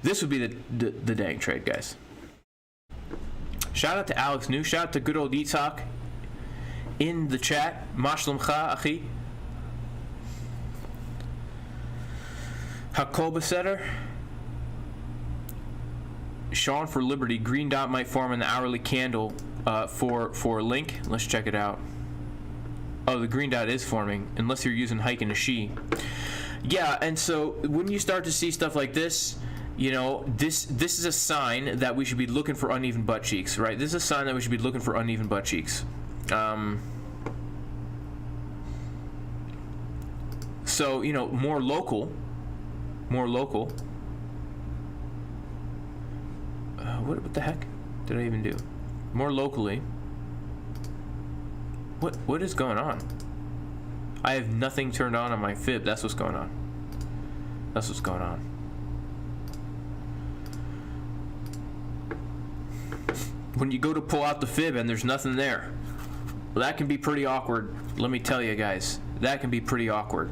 S1: This would be the dang trade, guys. Shout out to Alex New. Shout out to good old Itzhak in the chat. Mashlamcha, achi. Hakoba Setter. Sean for Liberty. Green dot might form in the hourly candle for Link. Let's check it out. Oh, the green dot is forming, unless you're using Hike and a She. Yeah, and so when you start to see stuff like this, you know, this is a sign that we should be looking for uneven butt cheeks, right? This is a sign that we should be looking for uneven butt cheeks. So, you know, more local. What the heck did I even do? More locally. What is going on? I have nothing turned on my fib. That's what's going on. That's what's going on. When you go to pull out the fib and there's nothing there, well, that can be pretty awkward. Let me tell you guys, that can be pretty awkward.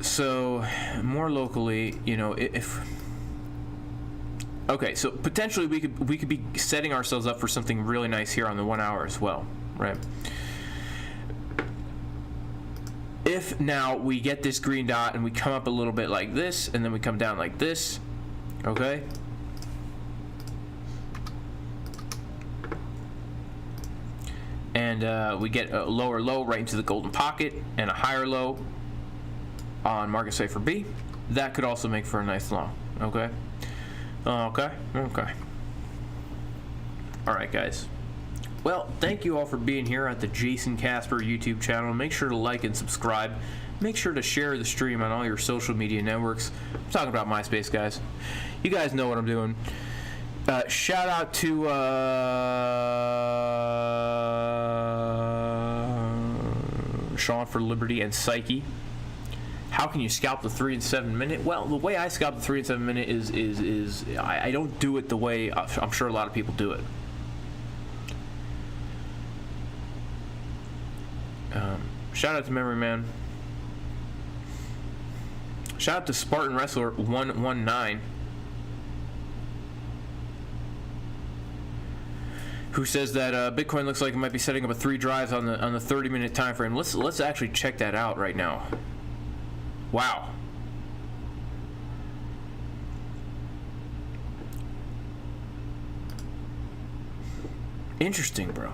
S1: So more locally, you know, if okay, so potentially we could be setting ourselves up for something really nice here on the 1 hour as well, right? If now we get this green dot and we come up a little bit like this, and then we come down like this, okay? And we get a lower low right into the golden pocket and a higher low on Market Cipher B. That could also make for a nice long, okay? Okay. All right, guys. Well, thank you all for being here at the Jason Casper YouTube channel. Make sure to like and subscribe. Make sure to share the stream on all your social media networks. I'm talking about MySpace, guys. You guys know what I'm doing. Shout out to Sean for Liberty and Psyche. How can you scalp the 3 and 7 minute? Well, the way I scalp the 3 and 7 minute is I don't do it the way I'm sure a lot of people do it. Shout out to Memory Man. Shout out to Spartan Wrestler 119, who says that Bitcoin looks like it might be setting up a 3 drives on the 30-minute time frame. Let's actually check that out right now. Wow. Interesting, bro.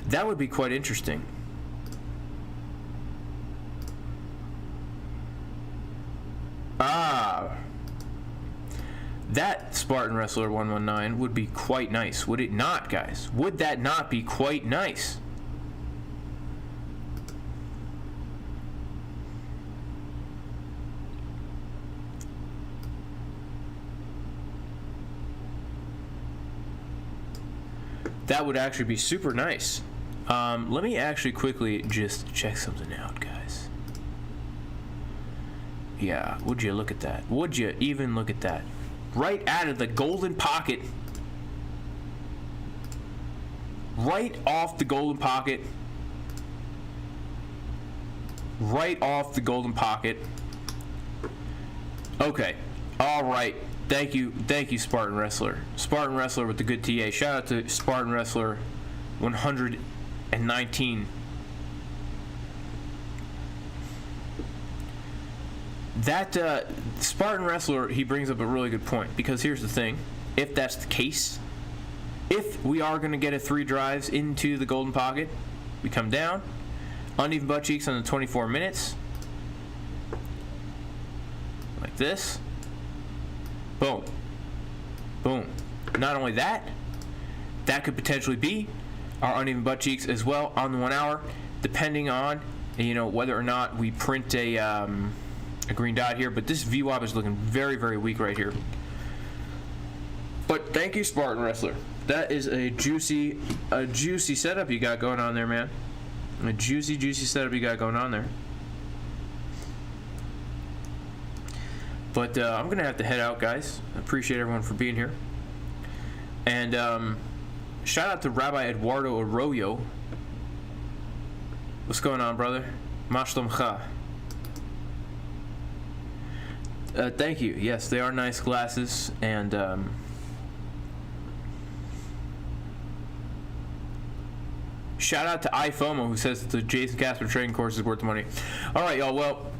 S1: That would be quite interesting. That Spartan Wrestler 119 would be quite nice, would it not, guys? Would that not be quite nice? That would actually be super nice. Let me actually quickly just check something out, guys. Yeah, would you look at that? Would you even look at that? Right out of the golden pocket. Right off the golden pocket. Right off the golden pocket. Okay. All right. Thank you, Spartan Wrestler. Spartan Wrestler with the good TA. Shout out to Spartan Wrestler 119. That Spartan Wrestler, he brings up a really good point, because here's the thing: if that's the case, if we are going to get a 3 drives into the golden pocket, we come down, uneven butt cheeks on the 24 minutes, like this. Boom. Boom. Not only that, that could potentially be our uneven butt cheeks as well on the 1 hour, depending on, you know, whether or not we print a green dot here. But this VWAP is looking very, very weak right here. But thank you, Spartan Wrestler. That is a juicy setup you got going on there, man. A juicy setup you got going on there. But I'm going to have to head out, guys. I appreciate everyone for being here. And shout out to Rabbi Eduardo Arroyo. What's going on, brother? Mashlomcha. Thank you. Yes, they are nice glasses, and shout out to iFOMO, who says that the Jason Casper trading course is worth the money. All right, y'all. Well,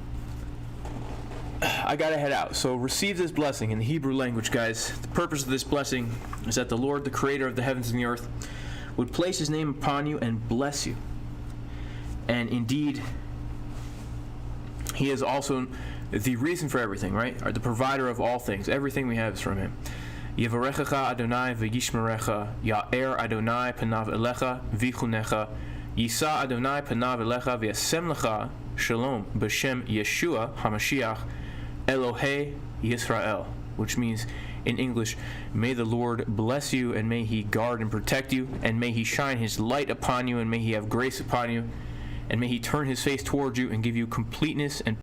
S1: I gotta head out. So receive this blessing in the Hebrew language, guys. The purpose of this blessing is that the Lord, the creator of the heavens and the earth, would place his name upon you and bless you. And indeed, he is also the reason for everything, right? Or the provider of all things. Everything we have is from him. Yevarechecha Adonai v'yishmerecha, Ya'er Adonai panav elecha v'chunecha, Yisa Adonai panav elecha v'yasem lecha shalom b'shem Yeshua HaMashiach Elohei Yisrael, which means in English, may the Lord bless you, and may he guard and protect you, and may he shine his light upon you, and may he have grace upon you, and may he turn his face towards you and give you completeness and